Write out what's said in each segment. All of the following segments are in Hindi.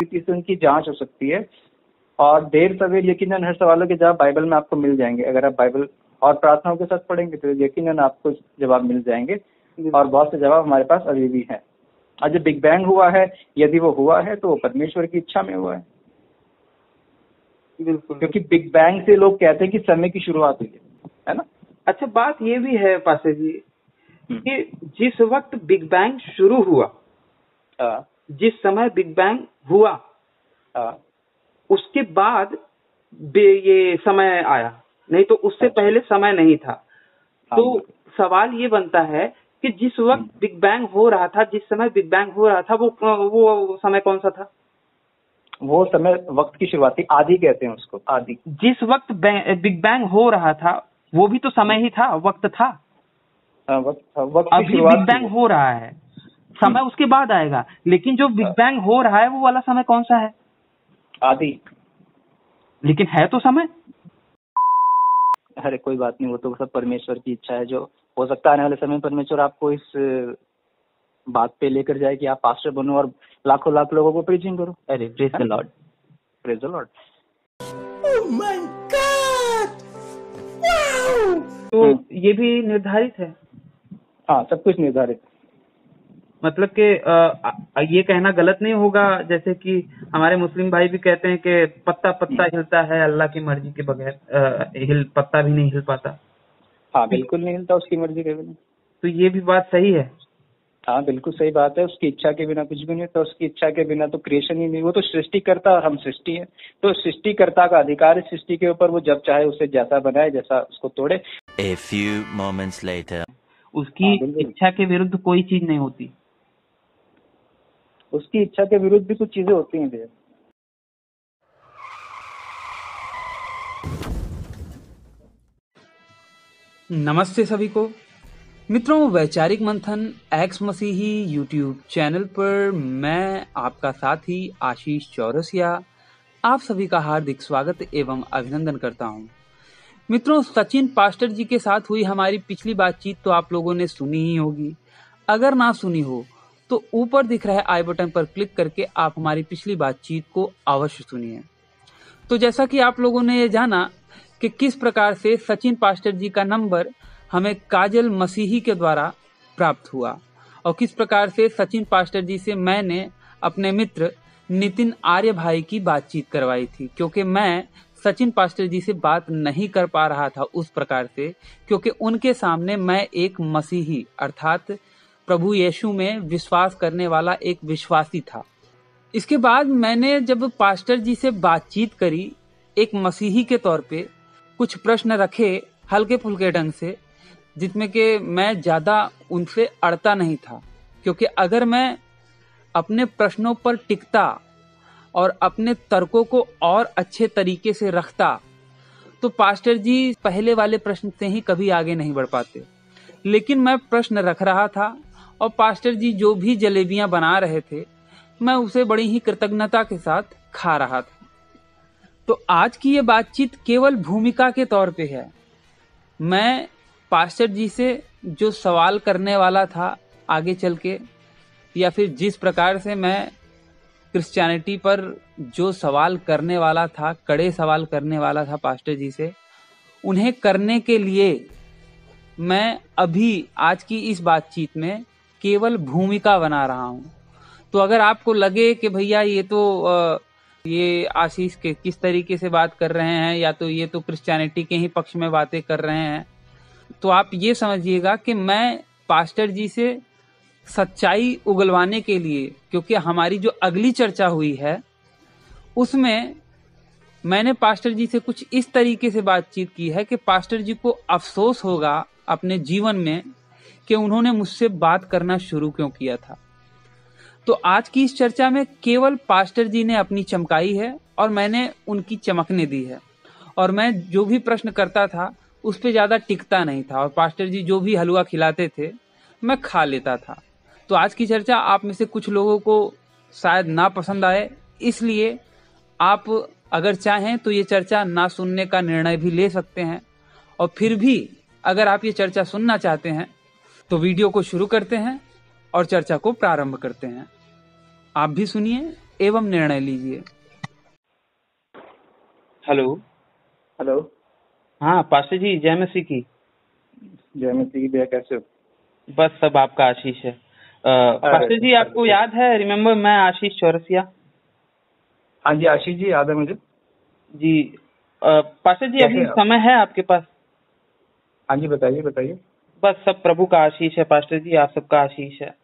से उनकी जांच हो सकती है और देर सवेर यकीनन हर सवालों के जवाब बाइबल में आपको मिल जाएंगे। अगर आप बाइबल और प्रार्थनाओं के साथ पढ़ेंगे तो यकीनन आपको जवाब मिल जाएंगे और बहुत से जवाब हमारे पास अभी भी हैं। और जो बिग बैंग हुआ है, यदि वो हुआ है तो वो परमेश्वर की इच्छा में हुआ है। बिल्कुल, क्योंकि बिग बैंग से लोग कहते हैं कि समय की शुरुआत हुई है ना। अच्छा, बात ये भी है पास्टर जी कि जिस वक्त बिग बैंग शुरू हुआ, जिस समय बिग बैंग हुआ, उसके बाद ये समय आया, नहीं तो उससे पहले समय नहीं था। तो सवाल ये बनता है कि जिस वक्त बिग बैंग हो रहा था, जिस समय बिग बैंग हो रहा था, वो समय कौन सा था? वो समय वक्त की शुरुआत थी, आदि कहते हैं उसको, आदि। जिस वक्त बिग बैंग हो रहा था वो भी तो समय ही था, वक्त था। वक्त अभी बिग बैंग हो रहा है, समय उसके बाद आएगा, लेकिन जो बिग बैंग हो रहा है वो वाला समय कौन सा है? आदि। लेकिन है तो समय। अरे कोई बात नहीं, वो तो सब परमेश्वर की इच्छा है। जो हो सकता है आने वाले समय परमेश्वर आपको इस बात पे लेकर जाए कि आप पास्टर बनो और लाखों लाख लोगों को प्रीचिंग करो। अरे praise the Lord, praise the Lord. Oh my God, wow. तो ये भी निर्धारित है। हाँ, सब कुछ निर्धारित। मतलब कि ये कहना गलत नहीं होगा, जैसे कि हमारे मुस्लिम भाई भी कहते हैं कि पत्ता पत्ता हिलता है अल्लाह की मर्जी के बगैर, पत्ता भी नहीं हिल पाता। हाँ, बिल्कुल नहीं हिलता उसकी मर्जी के बिना। तो ये भी बात सही है। हाँ, बिल्कुल सही बात है। उसकी इच्छा के बिना कुछ भी नहीं होता। उसकी इच्छा के बिना तो क्रिएशन ही नहीं। वो तो सृष्टिकर्ता और हम सृष्टि है। तो सृष्टिकर्ता का अधिकार है सृष्टि के ऊपर, वो जब चाहे उसे जैसा बनाए, जैसा उसको तोड़े। A few moments later. उसकी इच्छा के विरुद्ध कोई चीज नहीं होती। उसकी इच्छा के विरुद्ध भी कुछ चीजें होती हैं भैया। नमस्ते सभी को मित्रों, वैचारिक मंथन एक्स मसीही यूट्यूब चैनल पर मैं आपका साथी आशीष चौरसिया आप सभी का हार्दिक स्वागत एवं अभिनंदन करता हूं। मित्रों, सचिन पास्टर जी के साथ हुई हमारी पिछली बातचीत तो आप लोगों ने सुनी ही होगी। अगर ना सुनी हो तो ऊपर दिख रहे आई बटन पर क्लिक करके आप हमारी पिछली बातचीत को अवश्य सुनिए। तो जैसा कि आप लोगों ने ये जाना कि किस प्रकार से सचिन पास्टर जी का नंबर हमें काजल मसीही के द्वारा प्राप्त हुआ और किस प्रकार से सचिन पास्टर जी से मैंने अपने मित्र नितिन आर्य भाई की बातचीत करवाई थी, क्योंकि मैं सचिन पास्टर जी से बात नहीं कर पा रहा था उस प्रकार से, क्योंकि उनके सामने मैं एक मसीही अर्थात प्रभु यीशु में विश्वास करने वाला एक विश्वासी था। इसके बाद मैंने जब पास्टर जी से बातचीत करी एक मसीही के तौर पे, कुछ प्रश्न रखे हल्के फुल्के ढंग से, जिसमें कि मैं ज्यादा उनसे अड़ता नहीं था, क्योंकि अगर मैं अपने प्रश्नों पर टिकता और अपने तर्कों को और अच्छे तरीके से रखता तो पास्टर जी पहले वाले प्रश्न से ही कभी आगे नहीं बढ़ पाते। लेकिन मैं प्रश्न रख रहा था और पास्टर जी जो भी जलेबियां बना रहे थे मैं उसे बड़ी ही कृतज्ञता के साथ खा रहा था। तो आज की ये बातचीत केवल भूमिका के तौर पे है। मैं पास्टर जी से जो सवाल करने वाला था आगे चल के, या फिर जिस प्रकार से मैं क्रिश्चियनिटी पर जो सवाल करने वाला था, कड़े सवाल करने वाला था पास्टर जी से, उन्हें करने के लिए मैं अभी आज की इस बातचीत में केवल भूमिका बना रहा हूं। तो अगर आपको लगे कि भैया ये आशीष के किस तरीके से बात कर रहे हैं, या तो ये तो क्रिश्चियनिटी के ही पक्ष में बातें कर रहे हैं, तो आप ये समझिएगा कि मैं पास्टर जी से सच्चाई उगलवाने के लिए, क्योंकि हमारी जो अगली चर्चा हुई है उसमें मैंने पास्टर जी से कुछ इस तरीके से बातचीत की है कि पास्टर जी को अफसोस होगा अपने जीवन में कि उन्होंने मुझसे बात करना शुरू क्यों किया था। तो आज की इस चर्चा में केवल पास्टर जी ने अपनी चमकाई है और मैंने उनकी चमकने दी है, और मैं जो भी प्रश्न करता था उस पर ज्यादा टिकता नहीं था, और पास्टर जी जो भी हलवा खिलाते थे मैं खा लेता था। तो आज की चर्चा आप में से कुछ लोगों को शायद ना पसंद आए, इसलिए आप अगर चाहें तो ये चर्चा ना सुनने का निर्णय भी ले सकते हैं। और फिर भी अगर आप ये चर्चा सुनना चाहते हैं तो वीडियो को शुरू करते हैं और चर्चा को प्रारंभ करते हैं। आप भी सुनिए एवं निर्णय लीजिए। हेलो। हेलो। हाँ पास्टर जी, जय मसीह की। जय मसीह की। भैया कैसे हो? बस सब आपका आशीष है। पास्टर जी आपको याद है, रिमेम्बर मैं आशीष चौरसिया। हाँ जी आशीष जी, याद है मुझे जी। पास्टर जी अभी कैसे? समय है आपके पास? हाँ जी बताइए बताइए। बस सब प्रभु का आशीष है पास्टर जी, आप सबका आशीष है।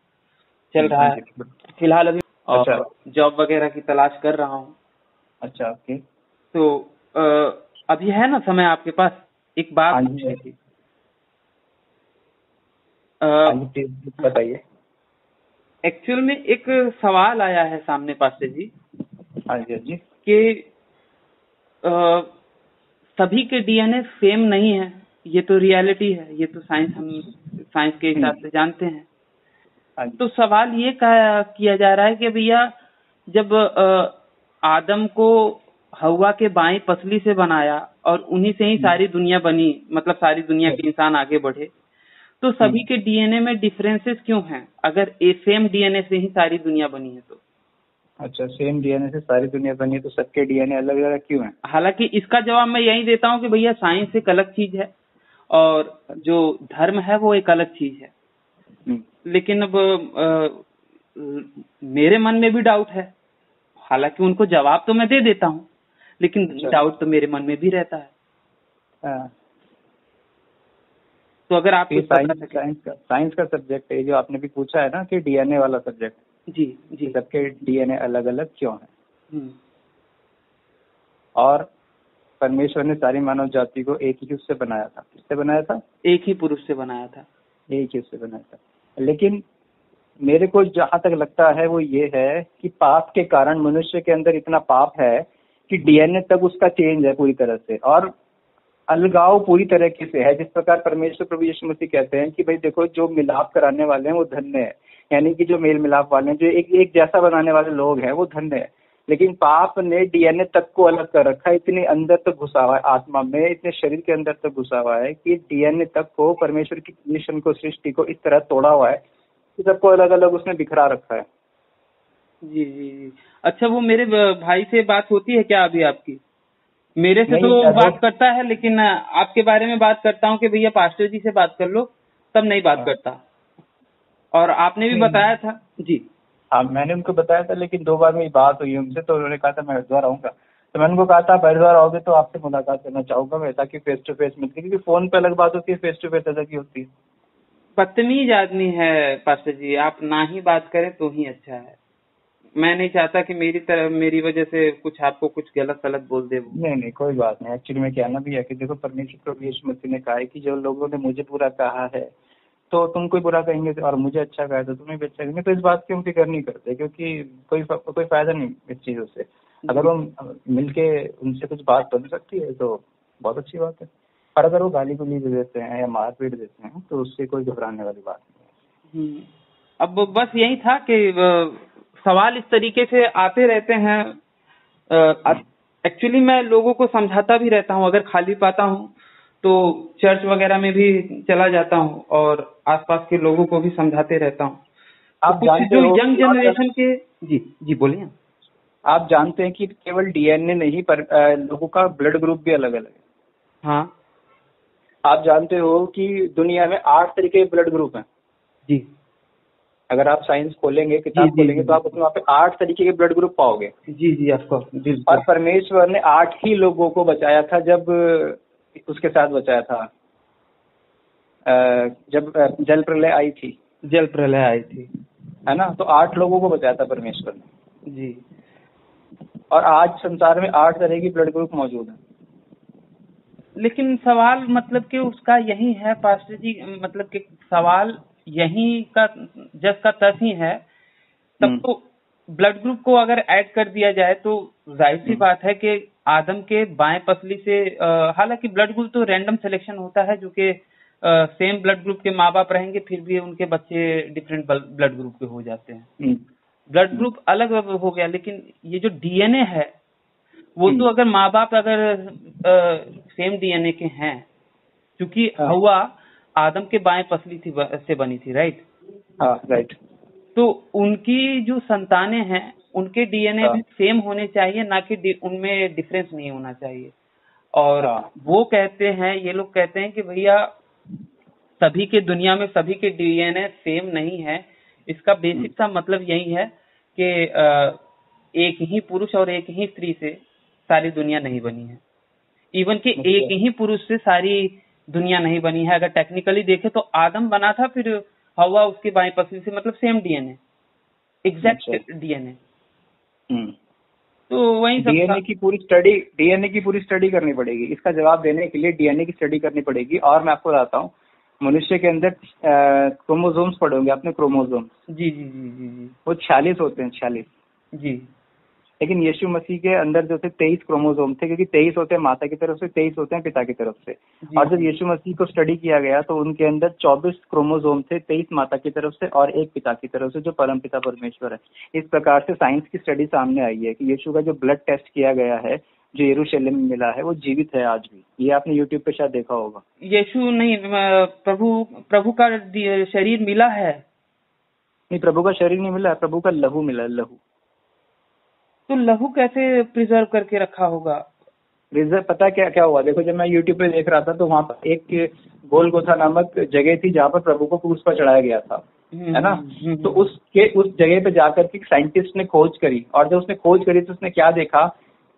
चल रहा हाँ है जी। फिलहाल अभी। अच्छा जॉब वगैरह की तलाश कर रहा हूँ। अच्छा ओके। तो अभी है ना समय आपके पास? एक बात हाँ पूछनी जी थी। हाँ जी प्लीज बताइए। एक्चुअल में एक सवाल आया है सामने पास्टर जी हाँ जी हाँ जी। कि अ, सभी के डीएनए सेम नहीं है। ये तो रियलिटी है, ये तो हम साइंस के हिसाब से जानते हैं। हाँ जी। तो सवाल ये किया जा रहा है कि भैया जब आदम को हवा के बाएं पसली से बनाया और उन्हीं से ही सारी दुनिया बनी, मतलब सारी दुनिया के इंसान आगे बढ़े, तो सभी के डीएनए में डिफरेंसेस क्यों हैं? अगर सेम डीएनए से ही सारी दुनिया बनी है तो। अच्छा, सेम डीएनए से सारी दुनिया बनी है तो सबके डीएनए अलग अलग क्यों हैं? हालांकि इसका जवाब मैं यही देता हूँ कि भैया साइंस एक अलग चीज है और जो धर्म है वो एक अलग चीज है। लेकिन अब मेरे मन में भी डाउट है। हालांकि उनको जवाब तो मैं दे देता हूँ, लेकिन डाउट तो मेरे मन में भी रहता है। हाँ। तो अगर आप कुछ बता सकें। साइंस का सब्जेक्ट है जो आपने भी पूछा है ना कि डीएनए वाला सब्जेक्ट। जी जी। सबके डीएनए अलग अलग क्यों है? और परमेश्वर ने सारी मानव जाति को एक ही उससे बनाया था। किससे बनाया था? एक ही पुरुष से बनाया था। एक ही उससे बनाया था। लेकिन मेरे को जहां तक लगता है वो ये है कि पाप के कारण मनुष्य के अंदर इतना पाप है कि डीएनए तक उसका चेंज है पूरी तरह से, और अलगाव पूरी तरीके से है। जिस प्रकार परमेश्वर प्रभु यीशु मसीह कहते हैं कि भाई देखो, जो मिलाप कराने वाले हैं वो धन्य है, यानी कि जो मेल मिलाप वाले हैं, जो एक जैसा बनाने वाले लोग हैं वो धन्य है। लेकिन पाप ने डीएनए तक को अलग कर रखा है, इतने अंदर तक घुसा हुआ है आत्मा में, इतने शरीर के अंदर तक घुसा हुआ है कि डीएनए तक को, परमेश्वर की मिशन को, सृष्टि को इस तरह तोड़ा हुआ है कि सबको अलग अलग उसने बिखरा रखा है। जी जी जी। अच्छा, वो मेरे भाई से बात होती है क्या अभी आपकी? मेरे से तो बात करता है, लेकिन आपके बारे में बात करता हूँ कि भैया पास्टर जी से बात कर लो, तब नहीं बात करता। और आपने भी बताया था। जी हाँ, मैंने उनको बताया था, लेकिन 2 बार मेरी बात हुई उनसे तो उन्होंने कहा था मैं हरिद्वार आऊंगा। तो मैंने उनको कहा था आप हरिद्वार आओगे तो आपसे मुलाकात करना चाहूंगा मैं, ताकि फेस टू फेस मिलती, क्योंकि फोन पे अलग बात होती है, फेस टू फेस अलग ही होती है। बदतमीज आदमी है पास्टर जी, आप ना ही बात करें तो ही अच्छा है। मैं नहीं चाहता कि मेरी वजह से कुछ आपको कुछ गलत सलत बोल दे वो। नहीं कोई बात नहीं। एक्चुअली में कहना भी है कि देखो, परमेश्वर प्रभु यीशु मसीह ने कहा है कि जो लोगों ने मुझे बुरा कहा है तो तुम कोई बुरा कहेंगे, और मुझे अच्छा कहा तो तुम्हें भी अच्छा कहेंगे। तो इस बात की हम फिक्र नहीं करते, क्योंकि कोई फायदा नहीं इस चीजों से। अगर वो मिलके उनसे कुछ बात बन सकती है तो बहुत अच्छी बात है, पर अगर वो गाली गुली दे देते हैं या मार पीट देते हैं तो उससे कोई घबराने वाली बात नहीं है। अब बस यही था कि सवाल इस तरीके से आते रहते हैं। एक्चुअली मैं लोगों को समझाता भी रहता हूँ, अगर खाली पाता हूँ तो चर्च वगैरह में भी चला जाता हूँ और आसपास के लोगों को भी समझाते रहता हूँ। आप जानते हो यंग जनरेशन के। जी जी बोलिए। आप जानते हैं कि केवल डीएनए नहीं, पर लोगों का ब्लड ग्रुप भी अलग अलग है। हाँ, आप जानते हो कि दुनिया में 8 तरीके के ब्लड ग्रुप हैं। जी, अगर आप साइंस खोलेंगे, किताब खोलेंगे, तो आप उसमें वहाँ पे 8 तरीके के ब्लड ग्रुप पाओगे। जी जी ऑफकोर्स। और परमेश्वर ने 8 ही लोगों को बचाया था जब उसके साथ बचाया था, जब जल प्रलय आई थी। है ना? तो 8 लोगों को बचाया था परमेश्वर ने जी। और आज संसार में 8 तरह की ब्लड ग्रुप मौजूद है। लेकिन सवाल मतलब कि उसका यही है पास्टर जी, मतलब कि सवाल यही का जस का तस ही है। तब तो ब्लड ग्रुप को अगर ऐड कर दिया जाए तो जाहिर सी बात है कि आदम के बाएं पसली से, हालांकि ब्लड ग्रुप तो रैंडम सिलेक्शन होता है, जो कि सेम ब्लड ग्रुप के माँ बाप रहेंगे फिर भी उनके बच्चे डिफरेंट ब्लड ग्रुप के हो जाते हैं। ब्लड ग्रुप अलग हो गया, लेकिन ये जो डीएनए है वो तो अगर माँ बाप अगर सेम डीएनए के हैं, क्योंकि हवा आदम के बाएं पसली से बनी थी, राइट? हाँ राइट। तो उनकी जो संतानें हैं उनके डीएनए भी सेम होने चाहिए, ना कि उनमें डिफरेंस नहीं होना चाहिए। और वो कहते हैं, ये लोग कहते हैं कि भैया सभी के दुनिया में सभी के डीएनए सेम नहीं है। इसका बेसिक सा मतलब यही है कि एक ही पुरुष और एक ही स्त्री से सारी दुनिया नहीं बनी है। इवन कि एक ही पुरुष से सारी दुनिया नहीं बनी है। अगर टेक्निकली देखें तो आदम बना था, फिर हवा उसकी बाईं पसली से, मतलब सेम डीएनए, एग्जैक्ट डीएनए। तो वही सब डीएनए की पूरी स्टडी करनी पड़ेगी। इसका जवाब देने के लिए डीएनए की स्टडी करनी पड़ेगी। और मैं आपको बताता हूँ, मनुष्य के अंदर क्रोमोसोम्स पढ़े होंगे आपने, क्रोमोसोम्स। जी जी जी जी जी, वो 46 होते हैं, 46 जी। लेकिन यीशु मसीह के अंदर जो थे 23 क्रोमोसोम थे, क्योंकि 23 होते हैं माता की तरफ से, 23 होते हैं पिता की तरफ से। और जब यीशु मसीह को स्टडी किया गया तो उनके अंदर 24 क्रोमोसोम थे, 23 माता की तरफ से और एक पिता की तरफ से, जो परम पिता परमेश्वर है। इस प्रकार से साइंस की स्टडी सामने आई है कि यीशु का जो ब्लड टेस्ट किया गया है, जो यरूशलेम में मिला है, वो जीवित है आज भी। ये आपने यूट्यूब पे शायद देखा होगा। यीशु नहीं, प्रभु का शरीर मिला है। नहीं, प्रभु का शरीर नहीं मिला है, प्रभु का लहू मिला है, लहू। तो लहू कैसे प्रिजर्व करके रखा होगा? प्रिजर्व पता क्या क्या हुआ, देखो जब मैं यूट्यूब पे देख रहा था तो वहाँ पर एक गोलगोथा नामक जगह थी जहाँ पर प्रभु को क्रूस पर चढ़ाया गया था, है ना। तो उस जगह पे जाकर के साइंटिस्ट ने खोज करी, और जब उसने खोज करी तो उसने क्या देखा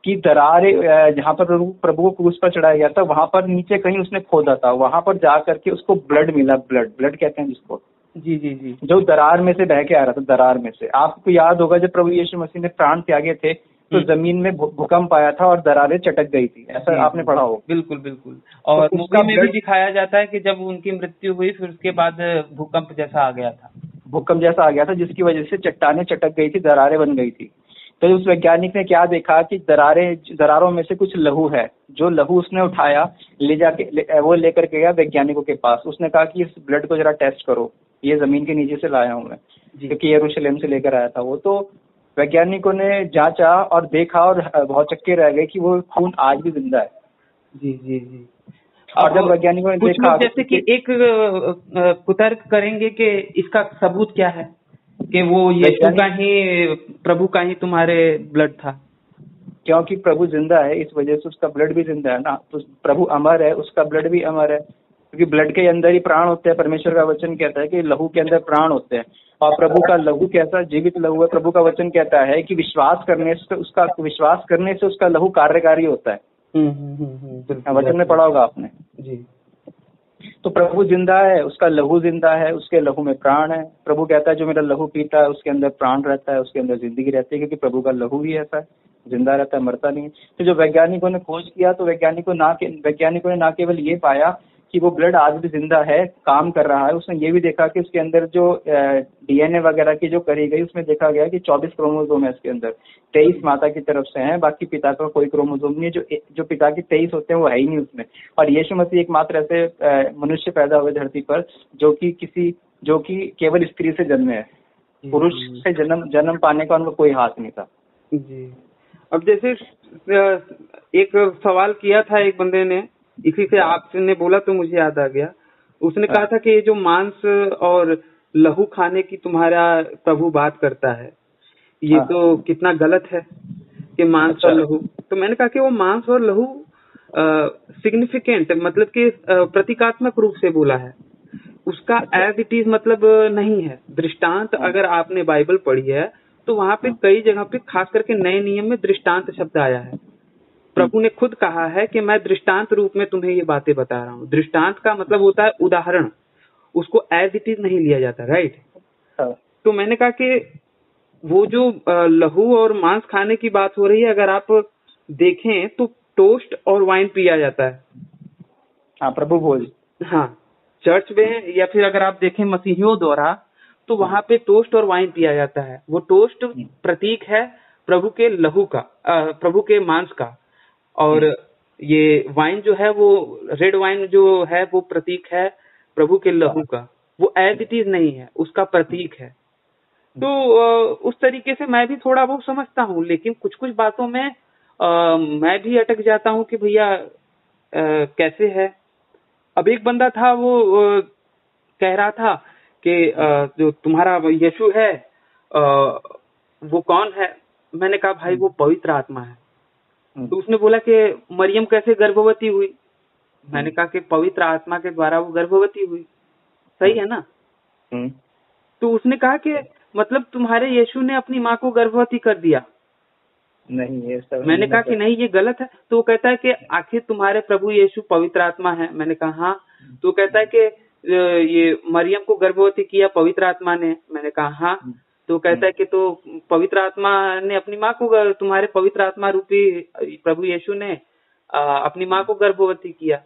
कि दरारें, जहाँ पर प्रभु को क्रूस पर चढ़ाया गया था वहां पर नीचे कहीं उसने खोदा था, वहां पर जा करके उसको ब्लड मिला। ब्लड कहते हैं जिसको, जी जी जी, जो दरार में से बह के आ रहा था, दरार में से। आपको याद होगा जब प्रभु यीशु मसीह ने प्राण त्यागे थे तो जमीन में भूकंप आया था और दरारें चटक गई थी, ऐसा आपने पढ़ा होगा। बिल्कुल बिल्कुल। और मूवी में भी दिखाया जाता है कि जब उनकी मृत्यु हुई फिर उसके बाद भूकंप जैसा आ गया था, जिसकी वजह से चट्टानें चटक गई थी, दरारें बन गई थी। तो उस वैज्ञानिक ने क्या देखा कि दरारों में से कुछ लहू है, जो लहू उसने उठाया, वो लेकर के गया वैज्ञानिकों के पास। उसने कहा कि इस ब्लड को जरा टेस्ट करो, ये जमीन के नीचे से लाया हूं मैं, क्योंकि यरूशलेम से लेकर आया था वो। तो वैज्ञानिकों ने जांचा और देखा और बहुत चक्के रह गए कि वो खून आज भी जिंदा है। जी जी जी। और जब वैज्ञानिकों ने देखा, जैसे कि एक कुतर्क करेंगे कि इसका सबूत क्या है कि वो यीशु का ही, प्रभु का ही तुम्हारे ब्लड था। क्योंकि प्रभु जिंदा है, इस वजह से उसका ब्लड भी जिंदा है ना। तो प्रभु अमर है, उसका ब्लड भी अमर है, क्योंकि ब्लड के अंदर ही प्राण होते हैं। परमेश्वर का वचन कहता है कि लहू के अंदर प्राण होते हैं, और प्रभु का लहू कैसा जीवित लहू है। प्रभु का वचन कहता है कि विश्वास करने से उसका लहू कार्यकारी होता है। वचन में पढ़ा होगा आपने जी। तो प्रभु जिंदा है, उसका लहू जिंदा है, उसके लहू में प्राण है। प्रभु कहता है जो मेरा लहू पीता है उसके अंदर प्राण रहता है, उसके अंदर जिंदगी रहती है, क्योंकि प्रभु का लहू भी ऐसा है, जिंदा रहता है, मरता नहीं है। तो जो वैज्ञानिकों ने खोज किया, तो वैज्ञानिकों ने ना केवल ये पाया कि वो ब्लड आज भी जिंदा है, काम कर रहा है, उसने ये भी देखा कि उसके अंदर जो डीएनए वगैरह की जो करी गई, उसमें देखा गया कि 24 क्रोमोसोम है इसके अंदर। 23 माता की तरफ से हैं, बाकी पिता का कोई क्रोमोसोम नहीं है। जो पिता की 23 होते हैं वो है ही नहीं उसमें। और यीशु मसीह एकमात्र ऐसे मनुष्य पैदा हुए धरती पर जो कि केवल स्त्री से जन्मे है। पुरुष से जन्म पाने का उनका कोई हाथ नहीं था। जी। अब जैसे एक सवाल किया था एक बंदे ने, इसी से आपने बोला तो मुझे याद आ गया। उसने कहा था कि ये जो मांस और लहू खाने की तुम्हारा प्रभु बात करता है, ये तो कितना गलत है कि मांस और लहू। तो मैंने कहा कि वो मांस और लहू सिग्निफिकेंट, मतलब कि प्रतीकात्मक रूप से बोला है, उसका एज इट इज मतलब नहीं है। दृष्टांत अगर आपने बाइबल पढ़ी है तो वहाँ पे कई जगह पे, खास करके नए नियम में दृष्टांत शब्द आया है। प्रभु ने खुद कहा है कि मैं दृष्टांत रूप में तुम्हें ये बातें बता रहा हूँ। दृष्टांत का मतलब होता है उदाहरण, उसको एज इट इज नहीं लिया जाता, राइट। तो मैंने कहा कि वो जो लहू और मांस खाने की बात हो रही है, अगर आप देखें तो टोस्ट और वाइन पिया जाता है। हाँ, प्रभु भोज। हाँ, चर्च में, या फिर अगर आप देखें मसीहियों द्वारा, तो वहां पे टोस्ट और वाइन पिया जाता है। वो टोस्ट प्रतीक है प्रभु के लहू का, प्रभु के मांस का, और ये वाइन जो है, वो रेड वाइन जो है, वो प्रतीक है प्रभु के लहू का। वो एज इट इज नहीं है, उसका प्रतीक है। तो उस तरीके से मैं भी थोड़ा बहुत समझता हूँ, लेकिन कुछ कुछ बातों में मैं भी अटक जाता हूँ कि भैया कैसे है। अब एक बंदा था, वो कह रहा था कि जो तुम्हारा यीशु है वो कौन है। मैंने कहा भाई वो पवित्र आत्मा है। तो उसने बोला कि मरियम कैसे गर्भवती हुई? मैंने कहा कि पवित्र आत्मा के द्वारा वो गर्भवती हुई। सही है ना? तो उसने कहा कि मतलब तुम्हारे यीशु ने अपनी माँ को गर्भवती कर दिया। नहीं, ये सब मैंने कहा कि नहीं, ये गलत है। तो वो कहता है कि आखिर तुम्हारे प्रभु यीशु पवित्र आत्मा है। मैंने कहा हाँ। तो वो कहता है कि ये मरियम को गर्भवती किया पवित्र आत्मा ने। मैंने कहा हाँ। तो कहता है कि तो पवित्र आत्मा ने अपनी माँ को, तुम्हारे पवित्र आत्मा रूपी प्रभु यीशु ने अपनी माँ को गर्भवती किया।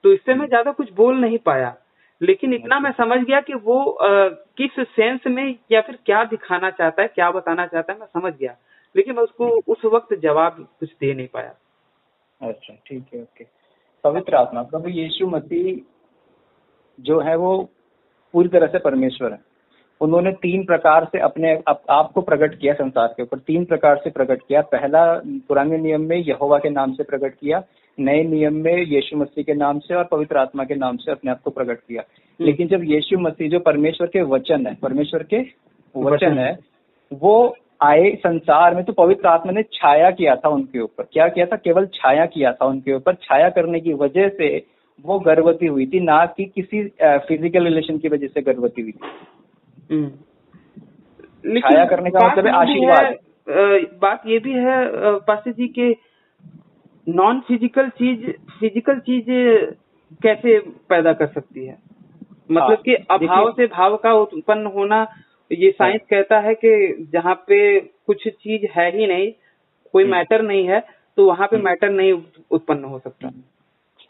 तो इससे मैं ज्यादा कुछ बोल नहीं पाया, लेकिन इतना मैं समझ गया कि वो किस सेंस में या फिर क्या दिखाना चाहता है, क्या बताना चाहता है, मैं समझ गया। लेकिन मैं उसको उस वक्त जवाब कुछ दे नहीं पाया। अच्छा, ठीक है, ओके। पवित्र आत्मा प्रभु यीशु मसीह जो है वो पूरी तरह से परमेश्वर है। उन्होंने 3 प्रकार से अपने आप को प्रकट किया संसार के ऊपर। 3 प्रकार से प्रकट किया। पहला पुराने नियम में यहोवा के नाम से प्रकट किया, नए नियम में यीशु मसीह के नाम से और पवित्र आत्मा के नाम से अपने आप को प्रकट किया। लेकिन जब यीशु मसीह जो परमेश्वर के वचन है, परमेश्वर के वचन है, वो आए संसार में, तो पवित्र आत्मा ने छाया किया था उनके ऊपर। क्या किया था? केवल छाया किया था उनके ऊपर। छाया करने की वजह से वो गर्भवती हुई थी, ना कि किसी फिजिकल रिलेशन की वजह से गर्भवती हुई थी। छाया करने का मतलब है आशीर्वाद। बात ये भी है पास्टर जी के नॉन फिजिकल चीज फिजिकल चीज कैसे पैदा कर सकती है? मतलब कि अभाव से भाव का उत्पन्न होना, ये साइंस कहता है कि जहाँ पे कुछ चीज है ही नहीं, कोई मैटर नहीं है, तो वहाँ पे मैटर नहीं उत्पन्न हो सकता।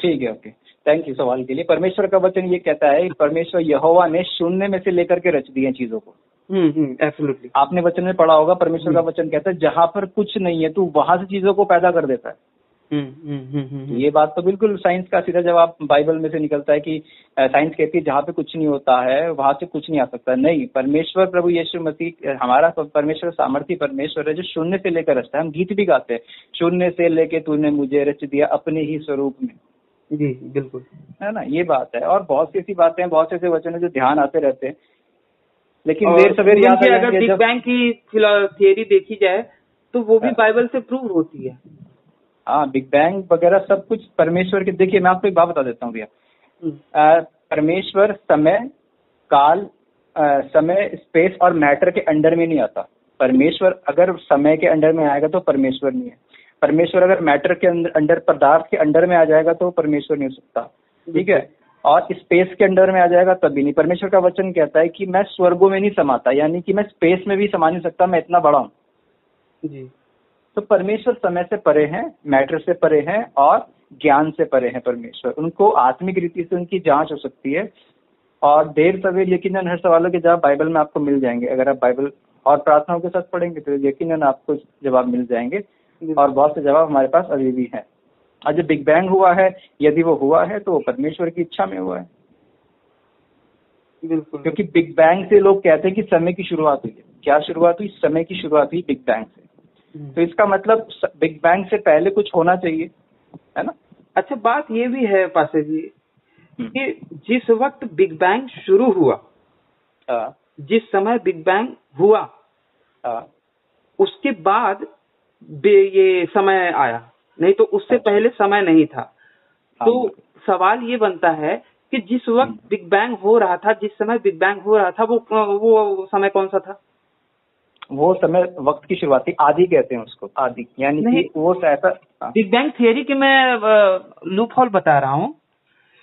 ठीक है, ओके, थैंक यू सवाल के लिए। परमेश्वर का वचन ये कहता है, परमेश्वर यहोवा ने शून्य में से लेकर के रच दिए चीजों को। एब्सोल्युटली। आपने वचन में पढ़ा होगा, परमेश्वर का वचन कहता है जहाँ पर कुछ नहीं है, तो वहां से चीजों को पैदा कर देता है। ये बात तो बिल्कुल साइंस का सीधा जवाब बाइबल में से निकलता है कि साइंस कहती है जहाँ पे कुछ नहीं होता है वहां से कुछ नहीं आ सकता। नहीं, परमेश्वर प्रभु यीशु मसीह हमारा परमेश्वर सामर्थी परमेश्वर है जो शून्य से लेकर रचता है। हम गीत भी गाते हैं, शून्य से लेके तूने मुझे रच दिया अपने ही स्वरूप में। जी बिल्कुल, है ना, ये बात है। और बहुत सी ऐसी बातें हैं, बहुत से ऐसे वचन है जो ध्यान आते रहते हैं, लेकिन देर सवेर याद आ अगर बिग बैंग की थियरी देखी जाए तो वो भी बाइबल से प्रूव होती है। हाँ, बिग बैंग वगैरह सब कुछ परमेश्वर के। देखिए मैं आपको एक बात बता देता हूँ भैया, परमेश्वर समय काल समय स्पेस और मैटर के अंडर में नहीं आता। परमेश्वर अगर समय के अंडर में आएगा तो परमेश्वर नहीं है। परमेश्वर अगर मैटर के अंडर पदार्थ के अंडर में आ जाएगा तो परमेश्वर नहीं हो सकता, ठीक है। और स्पेस के अंडर में आ जाएगा तभी नहीं। परमेश्वर का वचन कहता है कि मैं स्वर्गों में नहीं समाता, यानी कि मैं स्पेस में भी समा नहीं सकता, मैं इतना बड़ा हूँ जी। तो परमेश्वर समय से परे हैं, मैटर से परे हैं और ज्ञान से परे हैं। परमेश्वर, उनको आत्मिक रीति से उनकी जांच हो सकती है और देर सवेर यकीनन हर सवालों के जवाब बाइबल में आपको मिल जाएंगे। अगर आप बाइबल और प्रार्थनाओं के साथ पढ़ेंगे तो यकीनन आपको जवाब मिल जाएंगे और बहुत से जवाब हमारे पास अभी भी हैं। और जो बिग बैंग हुआ है, यदि वो हुआ है तो वो परमेश्वर की इच्छा में हुआ है। बिल्कुल, क्योंकि बिग बैंग से लोग कहते हैं कि समय की शुरुआत हुई है। क्या शुरुआत हुई? समय की शुरुआत हुई बिग बैंग से। तो इसका मतलब बिग बैंग से पहले कुछ होना चाहिए, है ना। अच्छा, बात ये भी है पास्टर जी कि जिस वक्त बिग बैंग शुरू हुआ, जिस समय बिग बैंग हुआ, उसके बाद ये समय आया, नहीं तो उससे पहले समय नहीं था। तो सवाल ये बनता है कि जिस वक्त बिग बैंग हो रहा था, जिस समय बिग बैंग हो रहा था, वो समय कौन सा था? वो समय वक्त की शुरुआत थी, आदि कहते हैं उसको, आदि, यानी कि वो ऐसा। बिग बैंग थियरी की मैं लूप होल बता रहा हूँ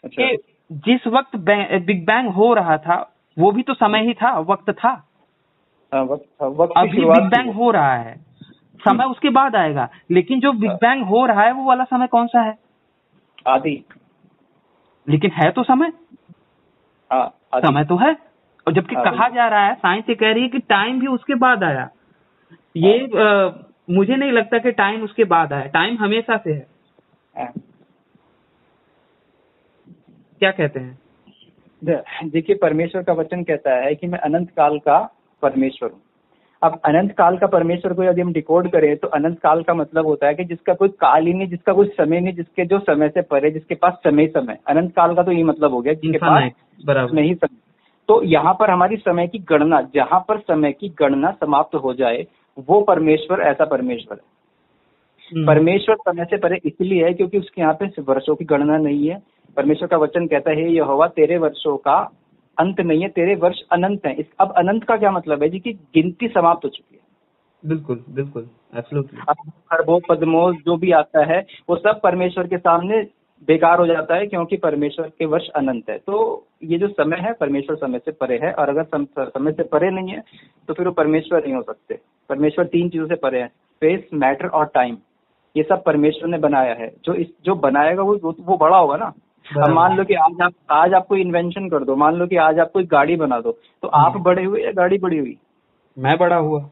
कि जिस वक्त बिग बैंग हो रहा था वो भी तो समय ही था, वक्त था। वक्त अभी बिग बैंग हो रहा है, समय उसके बाद आएगा, लेकिन जो बिग बैंग हो रहा है वो वाला समय कौन सा है? आदि। लेकिन है तो समय, समय तो है। और जबकि कहा जा रहा है, साइंस ये कह रही है कि टाइम भी उसके बाद आया। ये मुझे नहीं लगता कि टाइम उसके बाद आया, टाइम हमेशा से है। क्या कहते हैं? देखिए, परमेश्वर का वचन कहता है कि मैं अनंत काल का परमेश्वर हूँ। अब अनंत काल का परमेश्वर को यदि हम डिकोड करें तो अनंत काल का मतलब होता है कि जिसका कोई काल ही नहीं, जिसका कोई समय नहीं, जिसके जो समय से परे, जिसके पास समय समय। अनंत काल का तो ये मतलब हो गया जिसके पास नहीं समय। तो यहाँ पर हमारी समय की गणना, जहाँ पर समय की गणना समाप्त हो जाए वो परमेश्वर ऐसा परमेश्वर है। परमेश्वर समय से परे इसलिए है क्योंकि उसके यहाँ पे वर्षों की गणना नहीं है। परमेश्वर का वचन कहता है यहोवा तेरे वर्षों का अंत नहीं है, तेरे वर्ष अनंत हैं। अब अनंत का क्या मतलब है जी कि गिनती समाप्त हो चुकी है। बिल्कुल बिल्कुल, एब्सोल्युटली। अब खरबों पद्मों जो भी आता है वो सब परमेश्वर के सामने बेकार हो जाता है क्योंकि परमेश्वर के वर्ष अनंत है। तो ये जो समय है परमेश्वर समय से परे है, और अगर समय से परे नहीं है तो फिर वो परमेश्वर नहीं हो सकते। परमेश्वर 3 चीजों से परे है, स्पेस, मैटर और टाइम। ये सब परमेश्वर ने बनाया है। जो बनाएगा वो बड़ा होगा ना। अब मान लो कि आज आप कोई इन्वेंशन कर दो, मान लो कि आज आप कोई गाड़ी बना दो, तो आप बड़े हुए या गाड़ी बड़ी हुई? मैं बड़ा हुआ।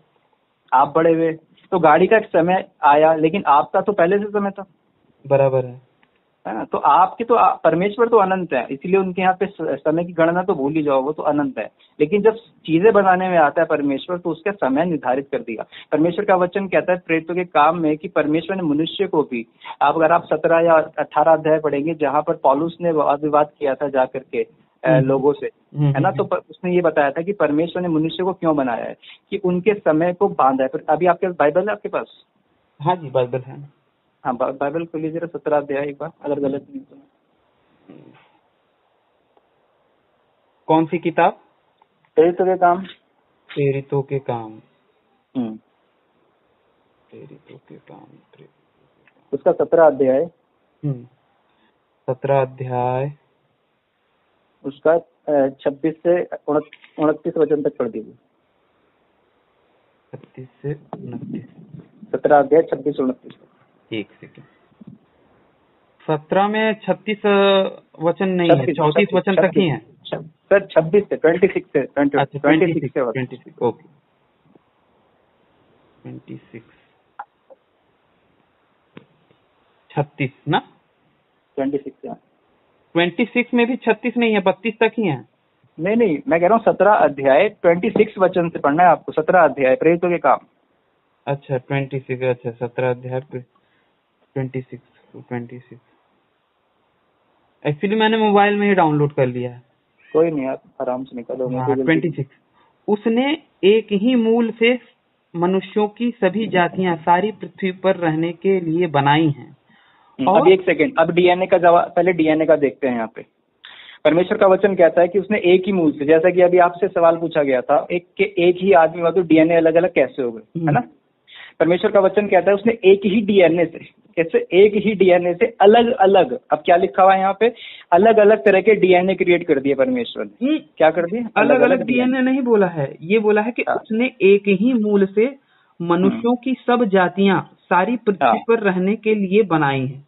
आप बड़े हुए, तो गाड़ी का एक समय आया, लेकिन आपका तो पहले से समय था। बराबर है ना? तो आपके तो परमेश्वर तो अनंत है, इसलिए उनके यहाँ पे समय की गणना तो भूल ही जाओ, वो तो अनंत है। लेकिन जब चीजें बनाने में आता है परमेश्वर तो उसका समय निर्धारित कर दिया। परमेश्वर का वचन कहता है प्रेरितों के काम में कि परमेश्वर ने मनुष्य को भी, अगर आप 17 या 18 अध्याय पढ़ेंगे जहाँ पर पौलुस ने वाद विवाद किया था जा करके लोगों से, है ना, तो उसने ये बताया था कि परमेश्वर ने मनुष्य को क्यों बनाया है, कि उनके समय को बांधा है। अभी आपके बाइबल है आपके पास? हाँ जी, बाइबल है। हाँ, बाइबल खोलिए जरा 17 अध्याय एक बार, अगर गलत नहीं तो। कौन सी किताब? प्रेरितों के काम। प्रेरितों के काम। प्रेरितों के काम, उसका 17 अध्याय। 17 अध्याय उसका 26 से 29 वचन तक पढ़ दीजिए। 36 से 29। 17 अध्याय 26 से 29। एक सेकंड। 17 में 36 वचन नहीं है, 34 वचन तक ही है सर। 26 से 26 से 26 से 26। ओके, 26 36 ना? 26 से 26 में भी 36 नहीं है, 32 तक ही है। नहीं, मैं कह रहा हूँ 17 अध्याय 26 वचन से पढ़ना है आपको। 17 अध्याय प्रेरितों के काम। अच्छा 26, अच्छा 17 अध्याय 26। एक्चुअली मैंने मोबाइल में ही डाउनलोड कर लिया है। कोई नहीं, आप आराम से निकालोगे। 26। उसने एक ही मूल से मनुष्यों की सभी जातियां सारी पृथ्वी पर रहने के लिए बनाई हैं। अब एक सेकंड, अब डीएनए का जवाब, पहले डीएनए का देखते हैं। यहाँ पे परमेश्वर का वचन कहता है कि उसने एक ही मूल से, जैसा कि अभी आपसे सवाल पूछा गया था, एक ही आदमी हुआ तो डीएनए अलग अलग कैसे हो गए, है ना? परमेश्वर का वचन कहता है उसने एक ही डीएनए से, कैसे? एक ही डीएनए से अलग अलग, अब क्या लिखा हुआ है यहाँ पे, अलग अलग तरह के डीएनए क्रिएट कर दिए परमेश्वर ने। क्या कर दिए? अलग अलग डीएनए नहीं बोला है, ये बोला है कि उसने एक ही मूल से मनुष्यों की सब जातियां सारी पृथ्वी पर रहने के लिए बनाई हैं।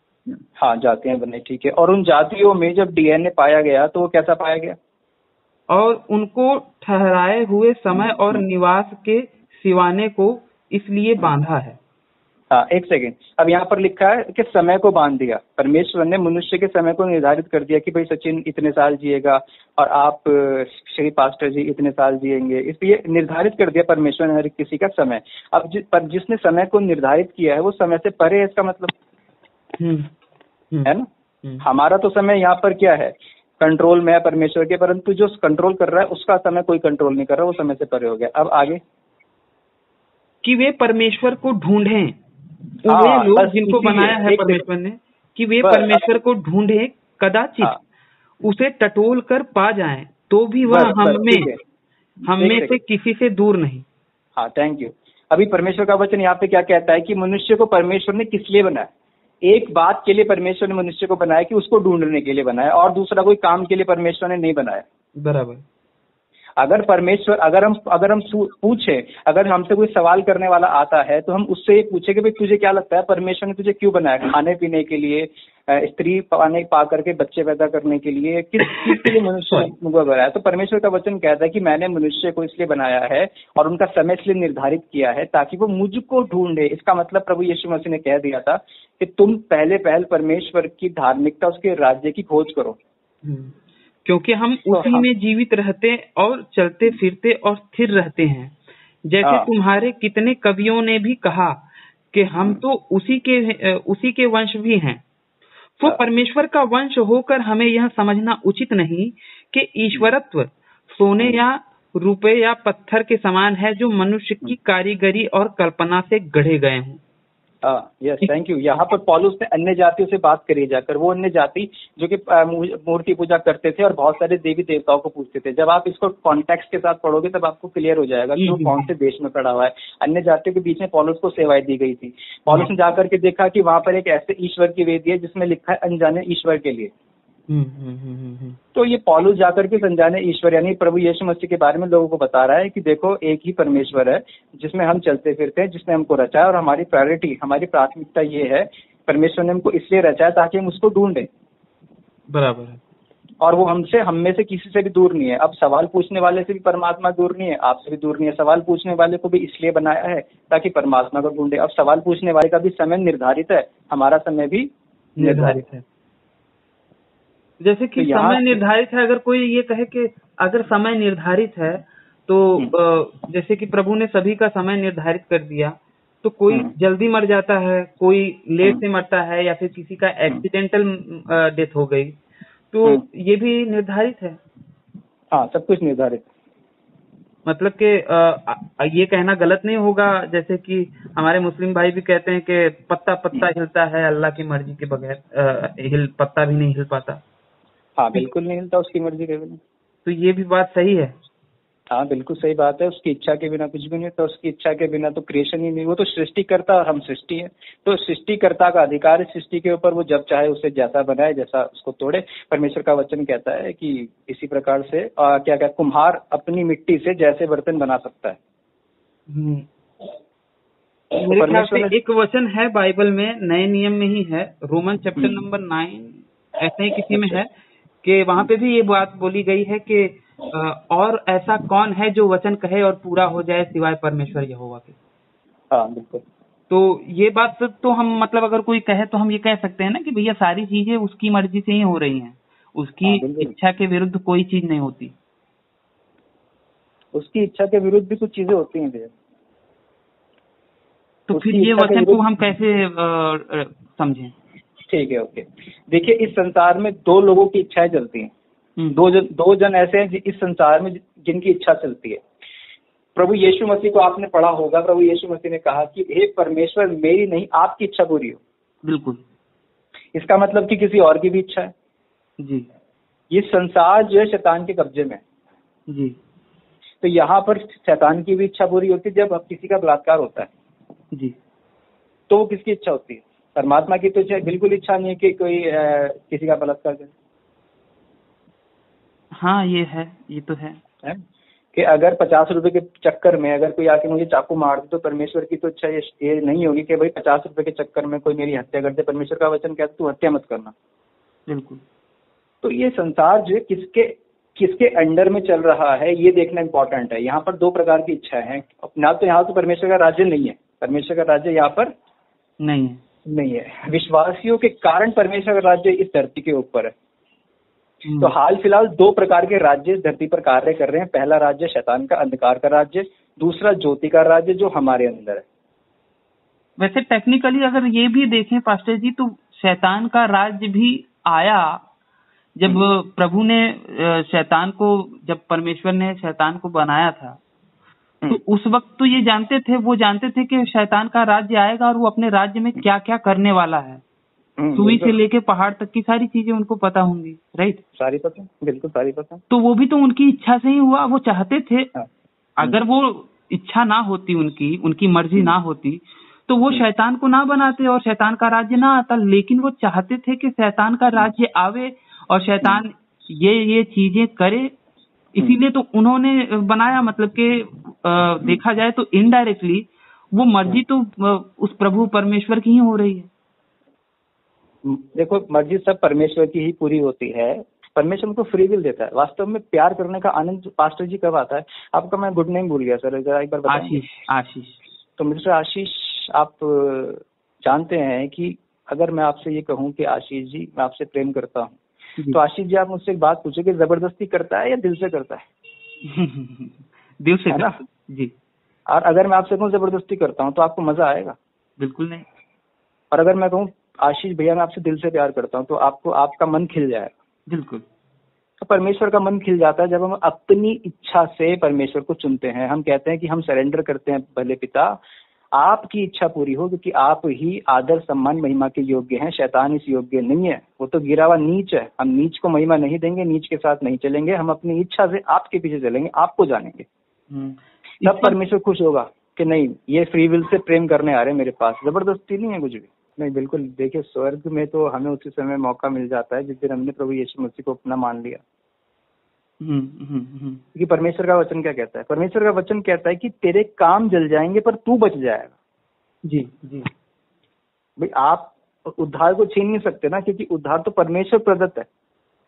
हाँ, जातियां बनाई, ठीक है। और उन जातियों में जब डीएनए पाया गया तो वो कैसा पाया गया? और उनको ठहराए हुए समय और निवास के सिवाने को इसलिए बांधा है। हाँ, एक सेकंड, अब यहाँ पर लिखा है कि समय को बांध दिया। परमेश्वर ने मनुष्य के समय को निर्धारित कर दिया कि भाई सचिन इतने साल जिएगा और आप श्री पास्टर जी इतने साल जिएंगे। इसलिए निर्धारित कर दिया परमेश्वर ने हर किसी का समय। अब पर जिसने समय को निर्धारित किया है वो समय से परे है, इसका मतलब है ना? हमारा तो समय यहाँ पर क्या है, कंट्रोल में है परमेश्वर के, परंतु जो कंट्रोल कर रहा है उसका समय कोई कंट्रोल नहीं कर रहा, वो समय से परे हो गया। अब आगे कि वे परमेश्वर को ढूंढें, वे लोग जिनको बनाया है परमेश्वर ने, कि वे परमेश्वर को ढूंढें, कदाचित उसे टटोल कर पा जाएं, तो भी वह हम में से किसी से दूर नहीं। हाँ, थैंक यू। अभी परमेश्वर का वचन यहाँ पे क्या कहता है कि मनुष्य को परमेश्वर ने किस लिए बनाया? एक बात के लिए परमेश्वर ने मनुष्य को बनाया कि उसको ढूंढने के लिए बनाया, और दूसरा कोई काम के लिए परमेश्वर ने नहीं बनाया। बराबर। अगर परमेश्वर, अगर हम पूछे, अगर हमसे कोई सवाल करने वाला आता है तो हम उससे ये पूछे कि भाई तुझे क्या लगता है परमेश्वर ने तुझे क्यों बनाया? खाने पीने के लिए, स्त्री पा करके बच्चे पैदा करने के लिए, किस चीज के लिए मनुष्य को बनाया? तो परमेश्वर का वचन कहता है कि मैंने मनुष्य को इसलिए बनाया है और उनका समय इसलिए निर्धारित किया है ताकि वो मुझको ढूंढे। इसका मतलब प्रभु यीशु मसीह ने कह दिया था कि तुम पहले परमेश्वर की धार्मिकता, उसके राज्य की खोज करो, क्योंकि हम उसी में जीवित रहते और चलते फिरते और स्थिर रहते हैं। जैसे तुम्हारे कितने कवियों ने भी कहा कि हम तो उसी के वंश भी हैं। तो परमेश्वर का वंश होकर हमें यह समझना उचित नहीं कि ईश्वरत्व सोने या रुपए या पत्थर के समान है जो मनुष्य की कारीगरी और कल्पना से गढ़े गए हों। Yes, thank you. यहाँ पर पौलुस ने अन्य जातियों से बात करी जाकर, वो अन्य जाति जो कि मूर्ति पूजा करते थे और बहुत सारे देवी देवताओं को पूजते थे। जब आप इसको कॉन्टेक्स्ट के साथ पढ़ोगे तब आपको क्लियर हो जाएगा कि वो कौन से देश में पड़ा हुआ है। अन्य जातियों के बीच में पौलुस को सेवाएं दी गई थी। पौलुस ने जाकर के देखा कि वहां पर एक ऐसे ईश्वर की वेदी है जिसमें लिखा है अनजाने ईश्वर के लिए। तो ये पौलुस जाकर के अनजाने ईश्वर यानी प्रभु यीशु मसीह के बारे में लोगों को बता रहा है कि देखो एक ही परमेश्वर है जिसमें हम चलते फिरते हैं, जिसने हमको रचा है और हमारी प्रायोरिटी, हमारी प्राथमिकता ये है, परमेश्वर ने हमको इसलिए रचा है ताकि हम उसको ढूंढें। बराबर है। और वो हम में से किसी से भी दूर नहीं है। अब सवाल पूछने वाले से भी परमात्मा दूर नहीं है, आपसे भी दूर नहीं है। सवाल पूछने वाले को भी इसलिए बनाया है ताकि परमात्मा को ढूंढे। अब सवाल पूछने वाले का भी समय निर्धारित है, हमारा समय भी निर्धारित है। जैसे कि तो समय निर्धारित है, अगर कोई ये कहे कि अगर समय निर्धारित है तो जैसे कि प्रभु ने सभी का समय निर्धारित कर दिया, तो कोई जल्दी मर जाता है, कोई लेट से मरता है, या फिर किसी का एक्सीडेंटल डेथ हो गई, तो ये भी निर्धारित है। हाँ, सब कुछ निर्धारित। मतलब कि ये कहना गलत नहीं होगा, जैसे कि हमारे मुस्लिम भाई भी कहते हैं कि पत्ता पत्ता हिलता है, अल्लाह की मर्जी के बगैर पत्ता भी नहीं हिल पाता। हाँ, बिल्कुल नहीं हिलता उसकी मर्जी के बिना। तो ये भी बात सही है। हाँ, बिल्कुल सही बात है। उसकी इच्छा के बिना कुछ भी नहीं होता। उसकी इच्छा के बिना तो क्रिएशन ही नहीं। वो तो सृष्टिकर्ता और हम सृष्टि है। तो सृष्टिकर्ता का अधिकार है सृष्टि के ऊपर, वो जब चाहे उसे जैसा बनाए, जैसा उसको तोड़े। परमेश्वर का वचन कहता है कि इसी प्रकार से क्या क्या कुम्हार अपनी मिट्टी से जैसे बर्तन बना सकता है। मेरे ख्याल से एक वचन है बाइबल में, नए नियम में ही है, रोमन चैप्टर नंबर 9 ऐसे ही किसी में है कि वहाँ पे भी ये बात बोली गई है कि और ऐसा कौन है जो वचन कहे और पूरा हो जाए सिवाय परमेश्वर यहोवा के। हाँ, बिल्कुल। तो ये बात तो हम मतलब अगर कोई कहे तो हम ये कह सकते हैं ना कि भैया सारी चीजें उसकी मर्जी से ही हो रही हैं, उसकी इच्छा के विरुद्ध कोई चीज नहीं होती। उसकी इच्छा के विरुद्ध भी कुछ चीजें होती हैं भैया। तो फिर ये वचन को हम कैसे समझें? ठीक है, ओके। देखिए, इस संसार में दो लोगों की इच्छाएं चलती हैं। दो जन ऐसे हैं इस संसार में जिनकी इच्छा चलती है। प्रभु यीशु मसीह को आपने पढ़ा होगा, प्रभु यीशु मसीह ने कहा कि हे परमेश्वर, मेरी नहीं आपकी इच्छा पूरी हो। बिल्कुल। इसका मतलब कि किसी और की भी इच्छा है जी। ये संसार जो है शैतान के कब्जे में जी। तो यहाँ पर शैतान की भी इच्छा पूरी होती है। जब किसी का बलात्कार होता है जी, तो वो किसकी इच्छा होती है? परमात्मा की तो बिल्कुल इच्छा नहीं है कि कोई किसी का बलात्कार करे। हाँ, ये तो है कि अगर 50 रुपए के चक्कर में अगर कोई आके मुझे चाकू मार दे तो परमेश्वर की तो इच्छा ये नहीं होगी कि भाई 50 रुपए के चक्कर में कोई मेरी हत्या कर दे। परमेश्वर का वचन कहता है तू हत्या मत करना। बिल्कुल। तो ये संसार जो है किसके अंडर में चल रहा है ये देखना इंपॉर्टेंट है। यहाँ पर दो प्रकार की इच्छाएं हैं। ना तो यहाँ तो परमेश्वर का राज्य नहीं है, परमेश्वर का राज्य यहाँ पर नहीं है। विश्वासियों के कारण परमेश्वर का राज्य इस धरती के ऊपर है। तो हाल फिलहाल दो प्रकार के राज्य इस धरती पर कार्य कर रहे हैं। पहला राज्य शैतान का अंधकार का राज्य, दूसरा ज्योति का राज्य जो हमारे अंदर है। वैसे टेक्निकली अगर ये भी देखें पास्टर जी, तो शैतान का राज्य भी आया जब प्रभु ने शैतान को, जब परमेश्वर ने शैतान को बनाया था, तो उस वक्त तो ये वो जानते थे कि शैतान का राज्य आएगा और वो अपने राज्य में क्या क्या करने वाला है। सुई से लेके पहाड़ तक की सारी चीजें उनको पता होंगी, राइट? सारी पता, बिल्कुल सारी पता। तो वो भी तो उनकी इच्छा से ही हुआ, वो चाहते थे। अगर वो इच्छा ना होती, उनकी मर्जी ना होती, तो वो शैतान को ना बनाते और शैतान का राज्य ना आता। लेकिन वो चाहते थे कि शैतान का राज्य आवे और शैतान ये चीजें करे, इसीलिए तो उन्होंने बनाया। मतलब कि देखा जाए तो इनडायरेक्टली वो मर्जी तो उस प्रभु परमेश्वर की ही हो रही है। देखो, मर्जी सब परमेश्वर की ही पूरी होती है। परमेश्वर हमको फ्री विल देता है। वास्तव में प्यार करने का आनंद पास्टर जी कब आता है? आपका मैं गुड नेम भूल गया सर, जरा एक बार बताएं। आशीष। तो मिस्टर आशीष, आप जानते हैं कि अगर मैं आपसे ये कहूँ कि आशीष जी मैं आपसे प्रेम करता हूँ, तो आशीष जी आप मुझसे एक बात पूछे कि जबरदस्ती करता है या दिल से करता है? दिल से, है ना जी। और अगर मैं आपसे कहूँ जबरदस्ती करता हूँ तो आपको मजा आएगा? बिल्कुल नहीं। और अगर मैं कहूँ आशीष भैया मैं आपसे दिल से प्यार करता हूँ तो आपको आपका मन खिल जाएगा? बिल्कुल। तो परमेश्वर का मन खिल जाता है जब हम अपनी इच्छा से परमेश्वर को चुनते हैं। हम कहते हैं कि हम सरेंडर करते हैं, भले पिता आपकी इच्छा पूरी हो, क्योंकि आप ही आदर सम्मान महिमा के योग्य हैं, शैतान इस योग्य नहीं है, वो तो गिरा हुआ नीच है। हम नीच को महिमा नहीं देंगे, नीच के साथ नहीं चलेंगे, हम अपनी इच्छा से आपके पीछे चलेंगे, आपको जानेंगे। तब परमेश्वर खुश होगा कि नहीं, ये फ्री विल से प्रेम करने आ रहे हैं मेरे पास, जबरदस्ती नहीं है कुछ भी। नहीं, बिल्कुल। देखिए, स्वर्ग में तो हमें उसी समय मौका मिल जाता है जिस दिन हमने प्रभु यीशु मसीह को अपना मान लिया। क्योंकि परमेश्वर का वचन क्या कहता है? परमेश्वर का वचन कहता है कि तेरे काम जल जाएंगे पर तू बच जाएगा। जी जी भाई, आप उद्धार को छीन नहीं सकते ना, क्योंकि उद्धार तो परमेश्वर प्रदत्त है।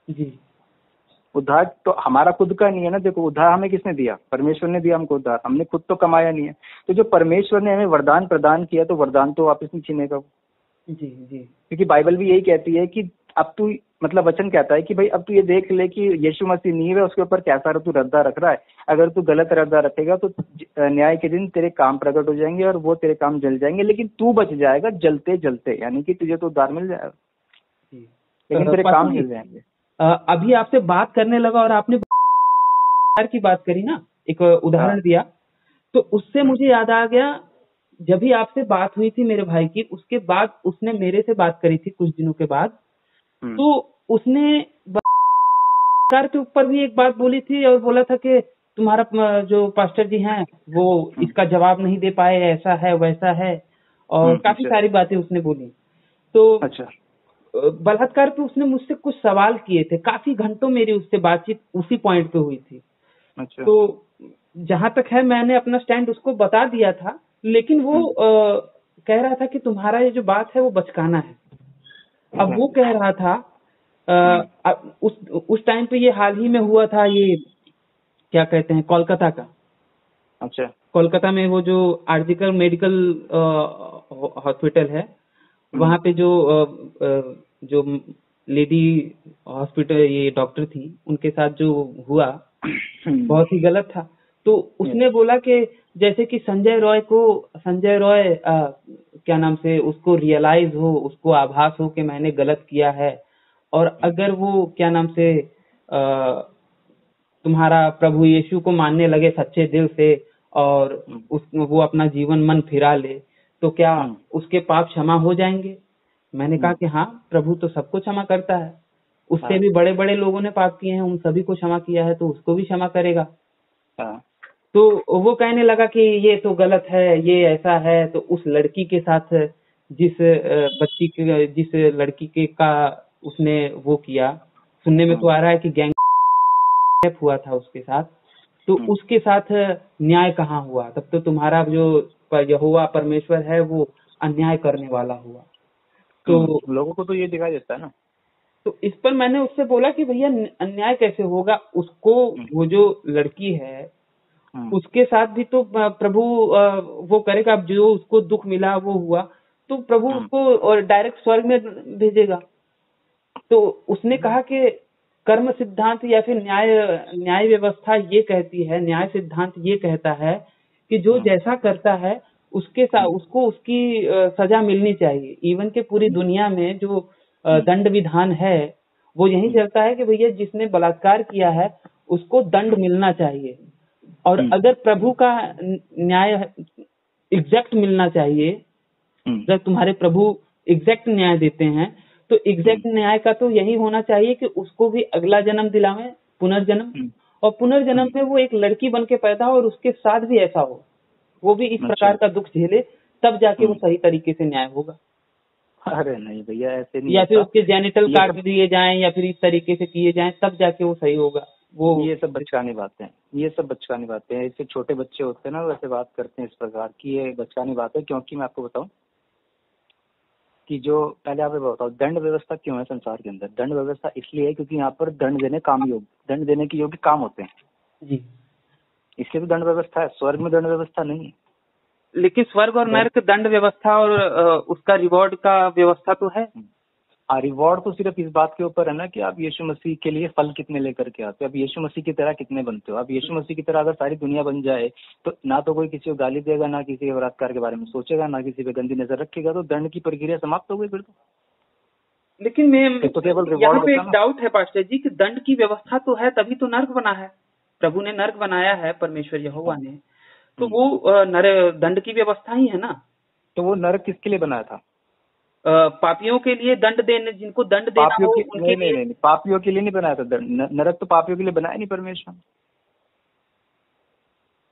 जी, उद्धार तो हमारा खुद का नहीं है ना। देखो, उद्धार हमें किसने दिया? परमेश्वर ने दिया हमको उद्धार, हमने खुद तो कमाया नहीं है। तो जो परमेश्वर ने हमें वरदान प्रदान किया, तो वरदान तो वापस नहीं छीनेगा वो। जी जी। क्योंकि बाइबल भी यही कहती है कि अब तू, मतलब वचन कहता है कि भाई अब तू ये देख ले कि यीशु मसीह नींव है, उसके ऊपर कैसा तू रद्दा रख रहा है। अगर तू गलत रद्दा रखेगा तो न्याय के दिन तेरे काम प्रकट हो जाएंगे और वो तेरे काम जल जाएंगे, लेकिन तू बच जाएगा जलते जलते, यानी कि तुझे तो उद्धार मिल जाएगा, लेकिन तेरे काम जल जाएंगे। अभी आपसे बात करने लगा और आपने की बात करी ना, एक उदाहरण दिया, तो उससे मुझे याद आ गया, जब भी आपसे बात हुई थी मेरे भाई की, उसके बाद उसने मेरे से बात करी थी कुछ दिनों के बाद। तो उसने कार के ऊपर भी एक बात बोली थी और बोला था कि तुम्हारा जो पास्टर जी हैं वो इसका जवाब नहीं दे पाए, ऐसा है वैसा है, और काफी सारी बातें उसने बोली। तो अच्छा, बलात्कार पे उसने मुझसे कुछ सवाल किए थे, काफी घंटों मेरी उससे बातचीत उसी पॉइंट पे हुई थी। अच्छा। तो जहां तक है मैंने अपना स्टैंड उसको बता दिया था, लेकिन वो कह रहा था कि तुम्हारा ये जो बात है वो बचकाना है। अब वो कह रहा था उस टाइम पे, ये हाल ही में हुआ था, ये क्या कहते हैं, कोलकाता का। अच्छा। कोलकाता में वो जो आर्जिकल मेडिकल हॉस्पिटल है, वहां पे जो लेडी हॉस्पिटल ये डॉक्टर थी, उनके साथ जो हुआ बहुत ही गलत था। तो उसने बोला कि जैसे कि संजय रॉय क्या नाम से, उसको रियलाइज हो, उसको आभास हो कि मैंने गलत किया है, और अगर वो क्या नाम से तुम्हारा प्रभु यीशु को मानने लगे सच्चे दिल से और वो अपना जीवन मन फिरा ले, तो क्या उसके पाप क्षमा हो जाएंगे? मैंने कहा कि हाँ, प्रभु तो सबको क्षमा करता है, उससे भी बड़े बड़े लोगों ने पाप किए हैं, उन सभी को क्षमा किया है, तो उसको भी क्षमा करेगा। तो वो कहने लगा कि ये तो गलत है, ये ऐसा है। तो उस लड़की के साथ जिस लड़की के का उसने वो किया, सुनने में तो आ रहा है कि गैंग हुआ था उसके साथ, तो उसके साथ न्याय कहाँ हुआ? तब तो तुम्हारा जो यहोवा परमेश्वर है वो अन्याय करने वाला हुआ। तो लोगों को तो ये दिखाई देता है ना। तो इस पर मैंने उससे बोला कि भैया अन्याय कैसे होगा? उसको, वो जो लड़की है उसके साथ भी तो प्रभु वो करेगा। जो उसको दुख मिला वो हुआ, तो प्रभु उसको और डायरेक्ट स्वर्ग में भेजेगा। तो उसने कहा कि कर्म सिद्धांत या फिर न्याय व्यवस्था ये कहती है, न्याय सिद्धांत ये कहता है कि जो जैसा करता है उसके साथ उसको उसकी सजा मिलनी चाहिए। इवन के पूरी दुनिया में जो दंड विधान है वो यही चलता है कि भैया जिसने बलात्कार किया है उसको दंड मिलना चाहिए, और अगर प्रभु का न्याय एग्जैक्ट मिलना चाहिए, अगर तुम्हारे प्रभु एग्जैक्ट न्याय देते हैं, तो एग्जैक्ट न्याय का तो यही होना चाहिए कि उसको भी अगला जन्म दिलावे, पुनर्जन्म, और पुनर्जन्म में वो एक लड़की बन के पैदा हो और उसके साथ भी ऐसा हो, वो भी इस प्रकार का दुख झेले, तब जाके वो सही तरीके से न्याय होगा। अरे नहीं भैया, ऐसे नहीं। या फिर उसके जेनिटल काट दिए जाएं या फिर इस तरीके से किए जाएं, तब जाके वो सही होगा। वो ये सब बचकानी बातें हैं। इससे छोटे बच्चे होते हैं ना, वैसे बात करते हैं इस प्रकार की, ये बचकानी बात है। क्योंकि मैं आपको बताऊं कि जो पहले आप बताओ, दंड व्यवस्था क्यों है संसार के अंदर? दंड व्यवस्था इसलिए है क्योंकि यहाँ पर दंड देने के योग्य काम होते हैं जी, इसलिए तो दंड व्यवस्था है। स्वर्ग में दंड व्यवस्था नहीं है। लेकिन स्वर्ग और नरक दंड व्यवस्था और उसका रिवॉर्ड का व्यवस्था तो है। रिवॉर्ड तो सिर्फ इस बात के ऊपर है ना कि आप यीशु मसीह के लिए फल कितने लेकर के आते हो, आप यीशु मसीह की तरह कितने बनते हो। आप यीशु मसीह की तरह अगर सारी दुनिया बन जाए तो ना तो कोई किसी को गाली देगा, ना किसी के बलात्कार के बारे में सोचेगा, ना किसी पे गंदी नजर रखेगा, तो दंड की प्रक्रिया समाप्त हो गई फिर तो। लेकिन मैं तो केवल यहाँ रिवॉर्ड पे होता एक ना। डाउट है पास्टर जी कि दंड की व्यवस्था तो है, तभी तो नर्क बना है। प्रभु ने नर्क बनाया है, परमेश्वर यहोवा ने, तो वो दंड की व्यवस्था ही है ना। तो वो नरक किसके लिए बनाया था? पापियों के लिए दंड देने, जिनको दंड देना पापियों हो के उनके नहीं नहीं लिए। नहीं नहीं, पापियों के लिए नहीं बनाया था नरक तो पापियों के लिए बनाया नहीं परमेश्वर ने।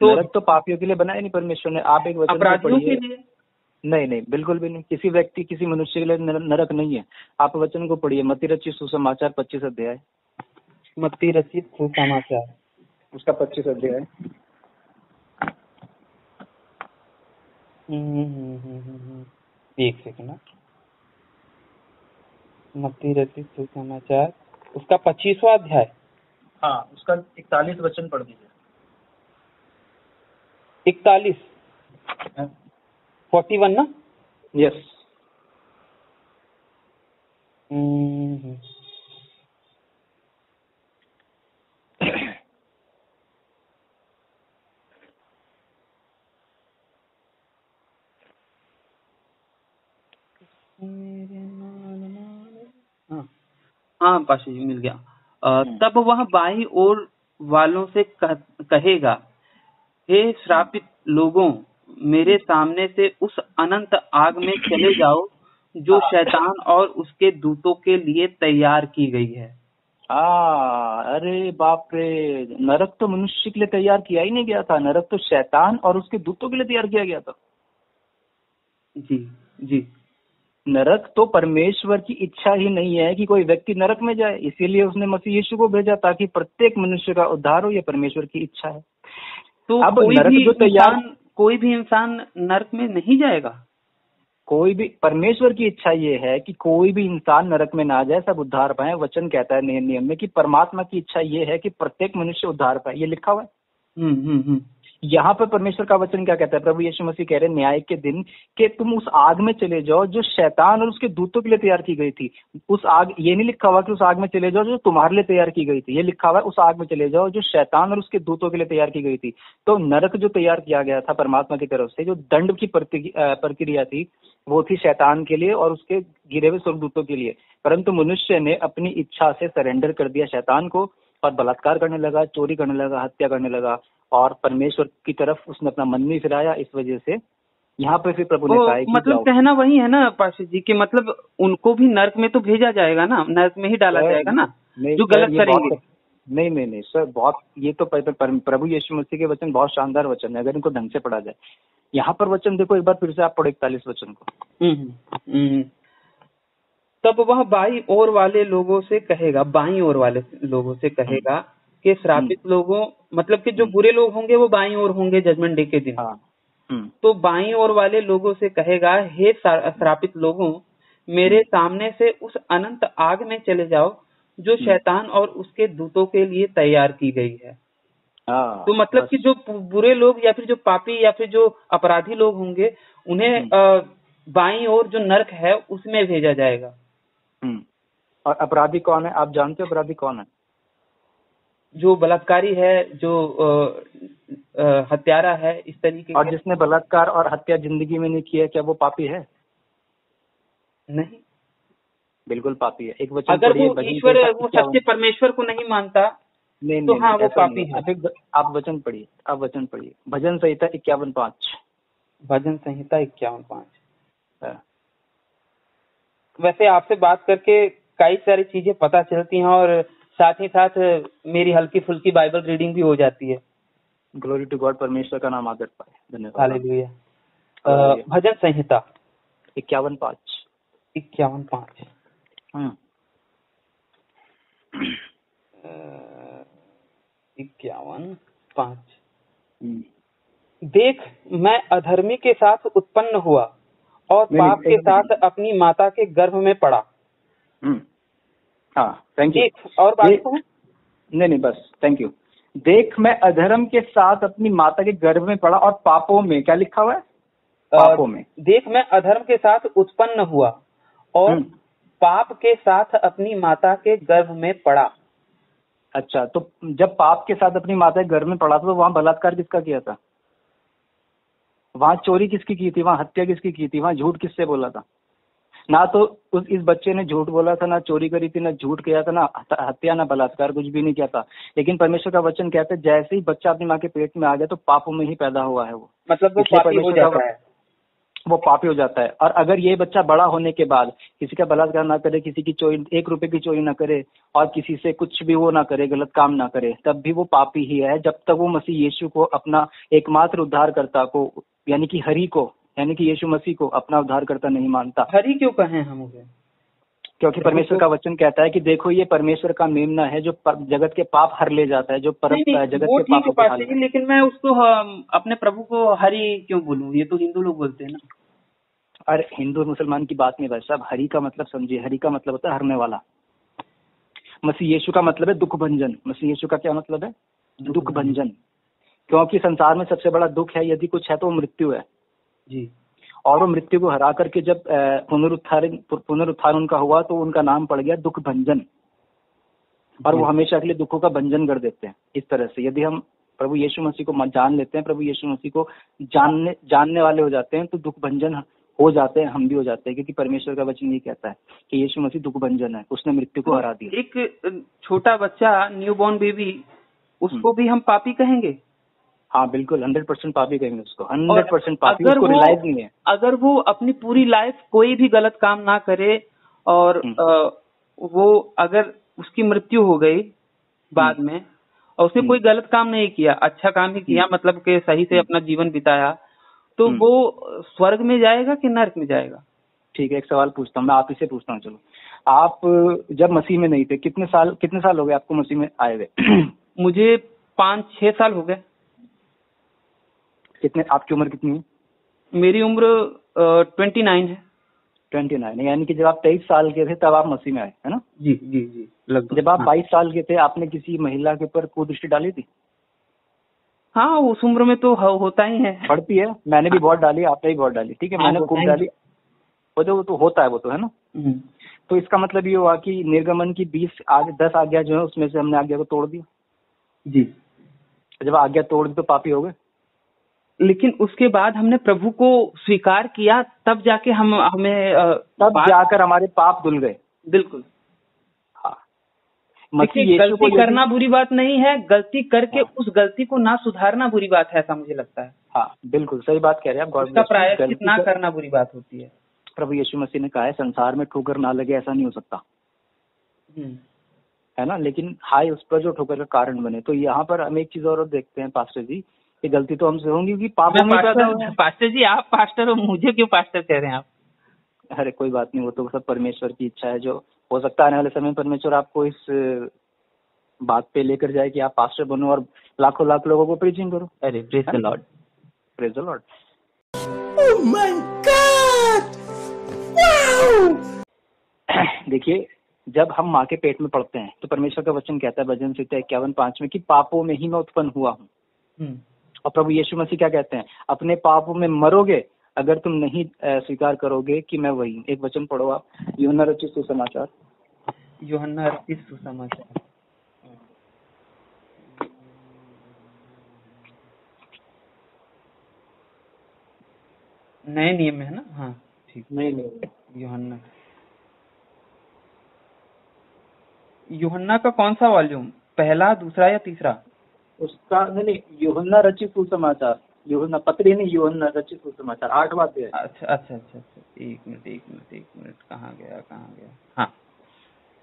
तो नरक तो पापियों के लिए बनाया नहीं परमेश्वर ने। आप एक वचन को अपराधियों के पढ़िए। लिए। नहीं नहीं, बिल्कुल भी नहीं। किसी व्यक्ति, किसी मनुष्य के लिए नरक नहीं है। आप वचन को पढ़िए, मत्ती रचित सुसमाचार 25 अध्याय, मत्ती रचित सुसमाचार उसका 25 अध्याय। एक सेकंड। मत्ती रचित सुसमाचार उसका 25वां अध्याय। हाँ, उसका 41 वचन पढ़ दीजिए। 41 41 ना। यस। हाँ पाशा जी मिल गया। तब वह बाईं ओर वालों से कहेगा, हे श्रापित लोगों, मेरे सामने से उस अनंत आग में चले जाओ जो शैतान और उसके दूतों के लिए तैयार की गई है। अरे बाप रे, नरक तो मनुष्य के लिए तैयार किया ही नहीं गया था। नरक तो शैतान और उसके दूतों के लिए तैयार किया गया था। जी जी। नरक तो परमेश्वर की इच्छा ही नहीं है कि कोई व्यक्ति नरक में जाए, इसीलिए उसने मसीह यीशु को भेजा ताकि प्रत्येक मनुष्य का उद्धार हो। यह परमेश्वर की इच्छा है। तो अब नरक जो तैयार, कोई भी इंसान नरक में नहीं जाएगा। कोई भी, परमेश्वर की इच्छा ये है कि कोई भी इंसान नरक में ना जाए, सब उद्धार पाए। वचन कहता है नए नियम में कि परमात्मा की इच्छा ये है कि प्रत्येक मनुष्य उद्धार पाए। ये लिखा हुआ है। यहाँ पर परमेश्वर का वचन क्या कहता है? प्रभु यीशु मसीह कह रहे हैं न्याय के दिन कि तुम उस आग में चले जाओ जो शैतान और उसके दूतों के लिए तैयार की गई थी। उस आग, ये नहीं लिखा हुआ कि उस आग में चले जाओ जो तुम्हारे लिए तैयार की गई थी। ये लिखा हुआ है उस आग में चले जाओ जो शैतान और उसके दूतों के लिए तैयार की गई थी। तो नरक जो तैयार किया गया था परमात्मा की तरफ से, जो दंड की प्रक्रिया थी, वो थी शैतान के लिए और उसके गिरे हुए स्वर्गदूतों के लिए। परंतु मनुष्य ने अपनी इच्छा से सरेंडर कर दिया शैतान को और बलात्कार करने लगा, चोरी करने लगा, हत्या करने लगा और परमेश्वर की तरफ उसने अपना मन नहीं फिराया। इस वजह से यहाँ पे फिर प्रभु ने कहा है कि मतलब कहना वही है ना पाशा जी कि मतलब उनको भी नरक में तो भेजा जाएगा ना, नरक में ही डाला जाएगा ना जो गलत करेंगे। नहीं नहीं नहीं सर, बहुत, ये तो प्रभु यीशु मसीह के वचन बहुत शानदार वचन है अगर इनको ढंग से पढ़ा जाए। यहाँ पर वचन देखो एक बार फिर से, आप पढ़ो 41 वचन को। तब वह बाईं ओर वाले लोगों से कहेगा, बाईं ओर वाले लोगों से कहेगा कि श्रापित लोगों, मतलब कि जो बुरे लोग होंगे वो बाईं ओर होंगे जजमेंट डे के दिन। तो बाईं ओर वाले लोगों से कहेगा, हे श्रापित लोगों, मेरे सामने से उस अनंत आग में चले जाओ जो शैतान और उसके दूतों के लिए तैयार की गई है। तो मतलब कि जो बुरे लोग या फिर जो पापी या फिर जो अपराधी लोग होंगे उन्हें बाईं ओर जो नरक है उसमें भेजा जाएगा। और अपराधी कौन है? आप जानते हो अपराधी कौन है? जो बलात्कारी है, जो हत्यारा है, इस तरीके। और जिसने बलात्कार और हत्या जिंदगी में नहीं किया, क्या वो पापी है? नहीं, बिल्कुल पापी है। एक वचन अगर वो ईश्वर, वो सच्चे परमेश्वर को नहीं मानता तो हाँ वो पापी है। आप वचन पढ़िए, आप वचन पढ़िए, भजन संहिता 51:5। भजन संहिता 51:5। वैसे आपसे बात करके कई सारी चीजें पता चलती हैं और साथ ही साथ मेरी हल्की फुल्की बाइबल रीडिंग भी हो जाती है। ग्लोरी टू गॉड, परमेश्वर का नाम आदर पाए। धन्यवाद। हालेलुया। भजन संहिता 51:5। 51:5। 51:5। देख, मैं अधर्मी के साथ उत्पन्न हुआ और पाप के साथ अपनी माता के गर्भ में पड़ा। हाँ, थैंक यू। और बात को नहीं बस, थैंक यू। देख, मैं अधर्म के साथ अपनी माता के गर्भ में पड़ा और पापों में, क्या लिखा हुआ है? पापों में। देख, मैं अधर्म के साथ उत्पन्न हुआ और पाप के साथ अपनी माता के गर्भ में पड़ा। अच्छा, तो जब पाप के साथ अपनी माता के गर्भ में पड़ा था तो वहां बलात्कार किसका किया था? वहां चोरी किसकी की थी? वहां हत्या किसकी की थी? वहां झूठ किससे बोला था? ना तो इस बच्चे ने झूठ बोला था, ना चोरी करी थी, ना झूठ किया था, ना हत्या, ना बलात्कार, कुछ भी नहीं किया था। लेकिन परमेश्वर का वचन कहता है जैसे ही बच्चा अपनी माँ के पेट में आ गया तो पापों में ही पैदा हुआ है वो, मतलब वो इसलिए पापी हो परमेश्वर का जाता है। वो पापी हो जाता है। और अगर ये बच्चा बड़ा होने के बाद किसी का बलात्कार ना करे, किसी की चोरी, 1 रुपए की चोरी ना करे, और किसी से कुछ भी वो ना करे, गलत काम ना करे, तब भी वो पापी ही है, जब तक वो मसीह यीशु को अपना एकमात्र उद्धारकर्ता को, यानी कि हरि को, यानी कि यीशु मसीह को अपना उद्धारकर्ता नहीं मानता। हरि क्यों कहें हम उसे? क्योंकि परमेश्वर का वचन कहता है कि देखो ये परमेश्वर का मेमना है जो जगत के पाप हर ले जाता है, जो जगत वो के ठीक है पापों को पास्टर हर जी, लेकिन मैं उसको अपने प्रभु को हरि क्यों बोलूं? ये तो हिंदू लोग बोलते हैं ना। और हिंदू और मुसलमान की बात नहीं भाई साहब, हरि का मतलब समझिए, हरि का मतलब होता है हरने वाला। मसीह यीशु का मतलब है दुख भंजन। मसीह यीशु का क्या मतलब है? दुख भंजन। क्योंकि संसार में सबसे बड़ा दुख है, यदि कुछ है तो वो मृत्यु है जी। और वो मृत्यु को हरा करके जब पुनरुत्थान उनका हुआ तो उनका नाम पड़ गया दुख भंजन, और वो हमेशा के लिए दुखों का भंजन कर देते हैं। इस तरह से यदि हम प्रभु यीशु मसीह को जान लेते हैं, प्रभु यीशु मसीह को जानने वाले हो जाते हैं, तो दुख भंजन हो जाते हैं, हम भी हो जाते हैं, क्योंकि परमेश्वर का वचन ये कहता है कि यीशु मसीह दुख भंजन है, उसने मृत्यु को हरा दिया। एक छोटा बच्चा, न्यूबॉर्न बेबी, उसको भी हम पापी कहेंगे? हाँ बिल्कुल, 100% पापी कहेंगे उसको, 100% पापी। अगर उसको रियलाइज नहीं है। अगर वो अपनी पूरी लाइफ कोई भी गलत काम ना करे और वो अगर उसकी मृत्यु हो गई बाद में और उसने कोई गलत काम नहीं किया, अच्छा काम ही किया, मतलब कि सही से अपना जीवन बिताया, तो वो स्वर्ग में जाएगा कि नरक में जाएगा? ठीक है, एक सवाल पूछता हूँ मैं, आप ही से पूछता हूँ। चलो, आप जब मसीह में नहीं थे, कितने साल हो गए आपको मसीह में आए हुए? मुझे 5-6 साल हो गए। कितने, आपकी उम्र कितनी है? मेरी उम्र 29 है। 29, यानी कि जब आप 23 साल के थे तब आप मसीह में आए, है ना? जी जी जी, लगभग। जब आप 22 साल के थे, आपने किसी महिला के ऊपर कुदृष्टि डाली थी? हाँ, उस उम्र में तो होता ही है। पड़ती है, मैंने भी बहुत डाली, आपने भी बहुत डाली, ठीक है, मैंने खूब डाली। वो तो होता है, वो तो है ना। तो इसका मतलब ये हुआ कि निर्गमन की 10 आज्ञा जो है, उसमें से हमने आज्ञा को तोड़ दिया। जी। जब आज्ञा तोड़ दी तो पापी हो गए। लेकिन उसके बाद हमने प्रभु को स्वीकार किया, तब जाके हमें तब जाकर हमारे पाप धुल गए। बिल्कुल। हाँ, गलती करना बुरी बात नहीं है, गलती करके उस गलती को ना सुधारना बुरी बात है, ऐसा मुझे लगता है। हाँ बिल्कुल सही बात कह रहे हैं आप। उसका प्रायश्चित ना करना बुरी बात होती है। प्रभु यीशु मसीह ने कहा है संसार में ठोकर ना लगे, ऐसा नहीं हो सकता, है ना। लेकिन हाय उस पर जो ठोकर का कारण बने। तो यहाँ पर हम एक चीज और देखते हैं पास्टर जी, कि गलती तो हमसे होंगी कि पापों में पैदा हो। पास्टर जी, आप पास्टर हो, मुझे क्यों पास्टर कह रहे हैं आप? अरे कोई बात नहीं, वो तो सब परमेश्वर की इच्छा है। जो हो सकता है आने वाले समय में परमेश्वर आपको इस बात पे लेकर जाए कि आप पास्टर बनो और लाखों लाख लोगों को प्रीचिंग करो। अरे praise the Lord, praise the Lord. Oh my God, wow. देखिए, जब हम माँ के पेट में पड़ते हैं तो परमेश्वर का वचन कहता है भजन संहिता 51:5 में कि पापों में ही मैं उत्पन्न हुआ हूँ। और प्रभु यीशु मसीह क्या कहते हैं? अपने पापों में मरोगे अगर तुम नहीं स्वीकार करोगे कि मैं वही। एक वचन पढ़ो आप, यूहन्ना रचित सुसमाचार। यूहन्ना रचित सुसमाचार, नए नियम में है ना? हाँ ठीक, नहीं यूहन्ना का कौन सा वॉल्यूम, पहला, दूसरा या तीसरा? उसका नहीं, यूहन्ना रचित सुसमाचार, यूहन्ना पत्री नहीं, यूहन्ना रचित सुसमाचार 8वां अध्याय। अच्छा, एक मिनट, कहाँ गया? हाँ,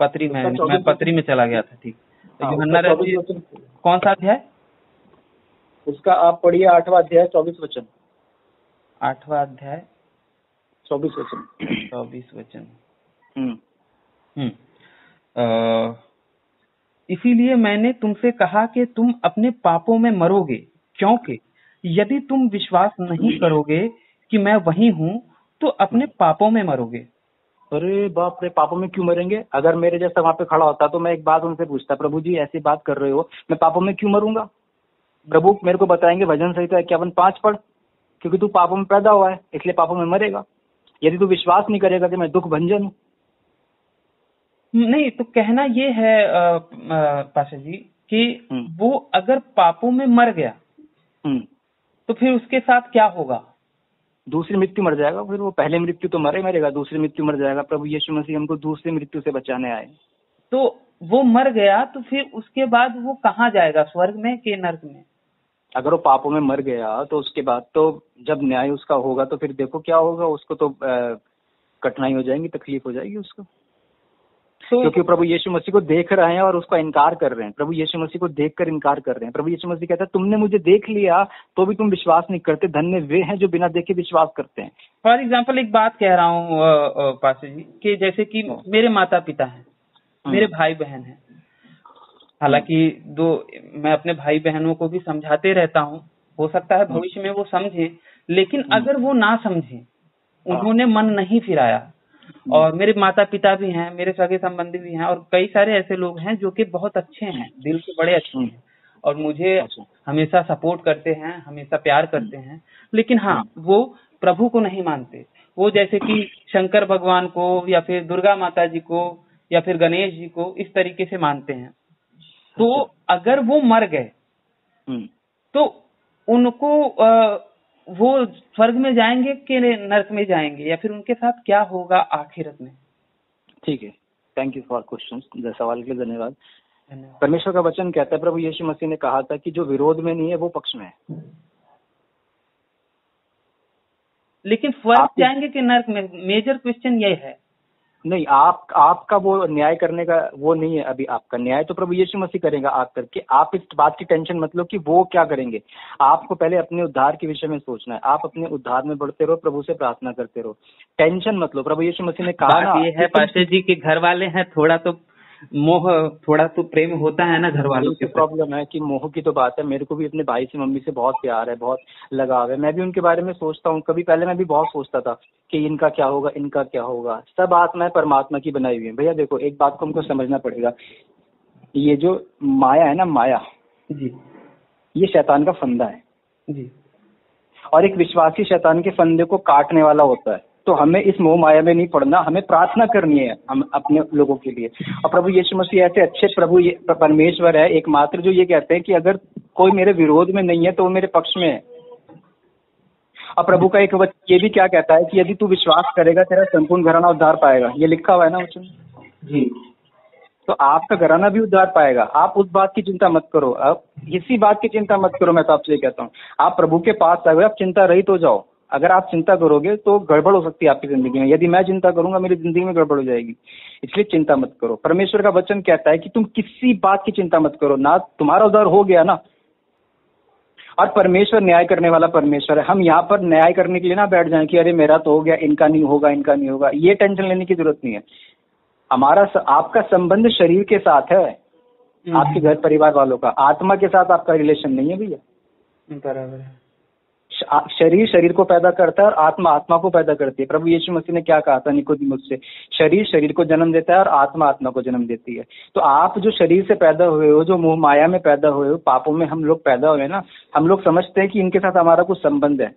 पत्री में, मैं पत्री में चला गया था। ठीक, तो यूहन्ना रचित कौन सा अध्याय? उसका आप पढ़िए 8वां अध्याय 24 वचन। 8वां अध्याय 24 वचन। 24 वचन। इसीलिए मैंने तुमसे कहा कि तुम अपने पापों में मरोगे, क्योंकि यदि तुम विश्वास नहीं करोगे कि मैं वही हूँ तो अपने पापों में मरोगे। अरे बाप रे, पापों में क्यों मरेंगे? अगर मेरे जैसा वहां पे खड़ा होता तो मैं एक बात उनसे पूछता, प्रभु जी ऐसी बात कर रहे हो, मैं पापों में क्यों मरूंगा? प्रभु मेरे को बताएंगे भजन संहिता 51:5 पढ़, क्योंकि तू पापों में पैदा हुआ है इसलिए पापों में मरेगा। यदि तू विश्वास नहीं करेगा कि मैं दुख भंजन हूँ। नहीं, तो कहना ये है पाशा जी कि वो अगर पापों में मर गया तो फिर उसके साथ क्या होगा? दूसरी मृत्यु मर जाएगा, फिर वो पहले मृत्यु तो मरेगा, दूसरी मृत्यु मर जाएगा। प्रभु यीशु मसीह हमको दूसरी मृत्यु से बचाने आए। तो वो मर गया तो फिर उसके बाद वो कहाँ जाएगा, स्वर्ग में कि नरक में? अगर वो पापों में मर गया तो उसके बाद तो जब न्याय उसका होगा तो फिर देखो क्या होगा, उसको तो कठिनाई हो जाएंगी, तकलीफ हो जाएगी उसको। तो क्योंकि प्रभु यीशु मसीह को देख रहे हैं और उसका इनकार कर रहे हैं। प्रभु यीशु मसीह को देखकर इनकार कर रहे हैं। प्रभु यीशु मसीह कहता है तुमने मुझे देख लिया तो भी तुम विश्वास नहीं करते, धन्य वे हैं जो बिना देखे विश्वास करते हैं। फॉर एग्जाम्पल एक बात कह रहा हूँ पास्टर जी, कि जैसे कि मेरे माता पिता हैं, मेरे भाई बहन हैं, हालांकि मैं अपने भाई बहनों को भी समझाते रहता हूँ, हो सकता है भविष्य में वो समझे, लेकिन अगर वो ना समझे, उन्होंने मन नहीं फिराया, और मेरे माता पिता भी हैं, मेरे सगे संबंधी भी हैं, और कई सारे ऐसे लोग हैं जो कि बहुत अच्छे हैं, दिल से बड़े अच्छे हैं और मुझे हमेशा सपोर्ट करते हैं, हमेशा प्यार करते हैं, लेकिन हाँ वो प्रभु को नहीं मानते। वो जैसे कि शंकर भगवान को या फिर दुर्गा माता जी को या फिर गणेश जी को इस तरीके से मानते हैं। तो अगर वो मर गए तो उनको वो स्वर्ग में जाएंगे कि नरक में जाएंगे, या फिर उनके साथ क्या होगा आखिरत में? ठीक है, थैंक यू फॉर क्वेश्चन, सवाल के लिए धन्यवाद। परमेश्वर का वचन कहता है, प्रभु यीशु मसीह ने कहा था कि जो विरोध में नहीं है वो पक्ष में है। लेकिन स्वर्ग जाएंगे कि नरक में, मेजर क्वेश्चन ये है। नहीं, आपका वो न्याय करने का वो नहीं है। अभी आपका न्याय तो प्रभु यीशु मसीह करेगा आप करके। आप इस बात की टेंशन मत लो कि वो क्या करेंगे। आपको पहले अपने उद्धार के विषय में सोचना है। आप अपने उद्धार में बढ़ते रहो, प्रभु से प्रार्थना करते रहो, टेंशन मत लो। प्रभु यीशु मसीह ने कहा ना, ये है पास्टर जी के घर वाले हैं, थोड़ा तो मोह, थोड़ा तो प्रेम होता है ना घर वालों के। प्रॉब्लम है कि मोह की तो बात है। मेरे को भी अपने भाई से, मम्मी से बहुत प्यार है, बहुत लगाव है। मैं भी उनके बारे में सोचता हूँ। कभी पहले मैं भी बहुत सोचता था कि इनका क्या होगा, इनका क्या होगा। सब आत्माएं परमात्मा की बनाई हुई है। भैया देखो, एक बात को हमको समझना पड़ेगा, ये जो माया है ना, माया जी, ये शैतान का फंदा है जी, और एक विश्वासी शैतान के फंदे को काटने वाला होता है। तो हमें इस मोह माया में नहीं पड़ना, हमें प्रार्थना करनी है हम अपने लोगों के लिए। और प्रभु यीशु मसीह ऐसे अच्छे प्रभु परमेश्वर है एकमात्र, जो ये कहते हैं कि अगर कोई मेरे विरोध में नहीं है तो वो मेरे पक्ष में है। और प्रभु का एक वचन ये भी क्या कहता है कि यदि तू विश्वास करेगा तेरा संपूर्ण घराना उद्धार पाएगा। ये लिखा हुआ है ना वचन जी। तो आपका घराना भी उद्धार पाएगा। आप उस बात की चिंता मत करो, अब इसी बात की चिंता मत करो। मैं तो आपसे कहता हूँ, आप प्रभु के पास आ गए, आप चिंता रहित हो जाओ। अगर आप चिंता करोगे तो गड़बड़ हो सकती है आपकी जिंदगी में। यदि मैं चिंता करूंगा मेरी जिंदगी में गड़बड़ हो जाएगी। इसलिए चिंता मत करो। परमेश्वर का वचन कहता है कि तुम किसी बात की चिंता मत करो। ना तुम्हारा उद्धार हो गया ना, और परमेश्वर न्याय करने वाला परमेश्वर है। हम यहाँ पर न्याय करने के लिए ना बैठ जाएं कि अरे मेरा तो हो गया, इनका नहीं होगा, इनका नहीं होगा। ये टेंशन लेने की जरूरत नहीं है। हमारा आपका संबंध शरीर के साथ है, आपके घर परिवार वालों का। आत्मा के साथ आपका रिलेशन नहीं है भैया। बराबर है। शरीर शरीर को पैदा करता है और आत्मा आत्मा को पैदा करती है। प्रभु यीशु मसीह ने क्या कहा था निकोदेमुस से, शरीर शरीर को जन्म देता है और आत्मा आत्मा को जन्म देती है। तो आप जो शरीर से पैदा हुए हो, जो मोह माया में पैदा हुए हो, पापों में हम लोग पैदा हुए ना, हम लोग समझते हैं कि इनके साथ हमारा कुछ संबंध है।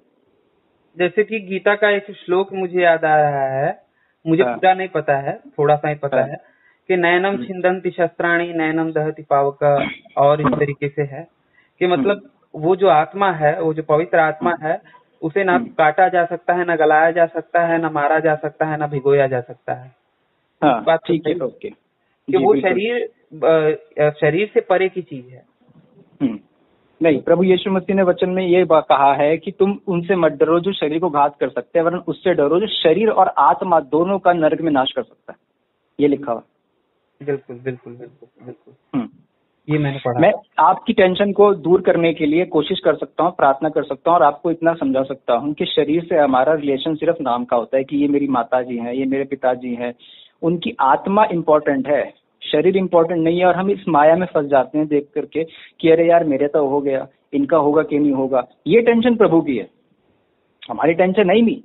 जैसे कि गीता का एक श्लोक मुझे याद आ रहा है, मुझे पूरा नहीं पता है, थोड़ा सा ही पता है कि नयनम छिंदन्ति शस्त्राणि नयनम दहति पावक, और इस तरीके से है कि मतलब वो जो आत्मा है, वो जो पवित्र आत्मा है, उसे ना काटा जा सकता है, ना गलाया जा सकता है, ना मारा जा सकता है, ना भिगोया जा सकता है। हाँ, ठीक है, ओके। कि वो शरीर से परे की चीज है। नहीं, प्रभु यीशु मसीह ने वचन में ये कहा है कि तुम उनसे मत डरो जो शरीर को घात कर सकते हैं, वरन उससे डरो जो शरीर और आत्मा दोनों का नरक में नाश कर सकता है। ये लिखा हुआ। बिल्कुल बिल्कुल बिल्कुल बिल्कुल, ये मैंने पढ़ा। मैं आपकी टेंशन को दूर करने के लिए कोशिश कर सकता हूँ, प्रार्थना कर सकता हूँ और आपको इतना समझा सकता हूँ कि शरीर से हमारा रिलेशन सिर्फ नाम का होता है कि ये मेरी माता जी हैं, ये मेरे पिताजी हैं। उनकी आत्मा इम्पोर्टेंट है, शरीर इम्पोर्टेंट नहीं है। और हम इस माया में फंस जाते हैं देख करके कि अरे यार मेरे तो हो गया, इनका होगा कि नहीं होगा। ये टेंशन प्रभु की है, हमारी टेंशन नहीं।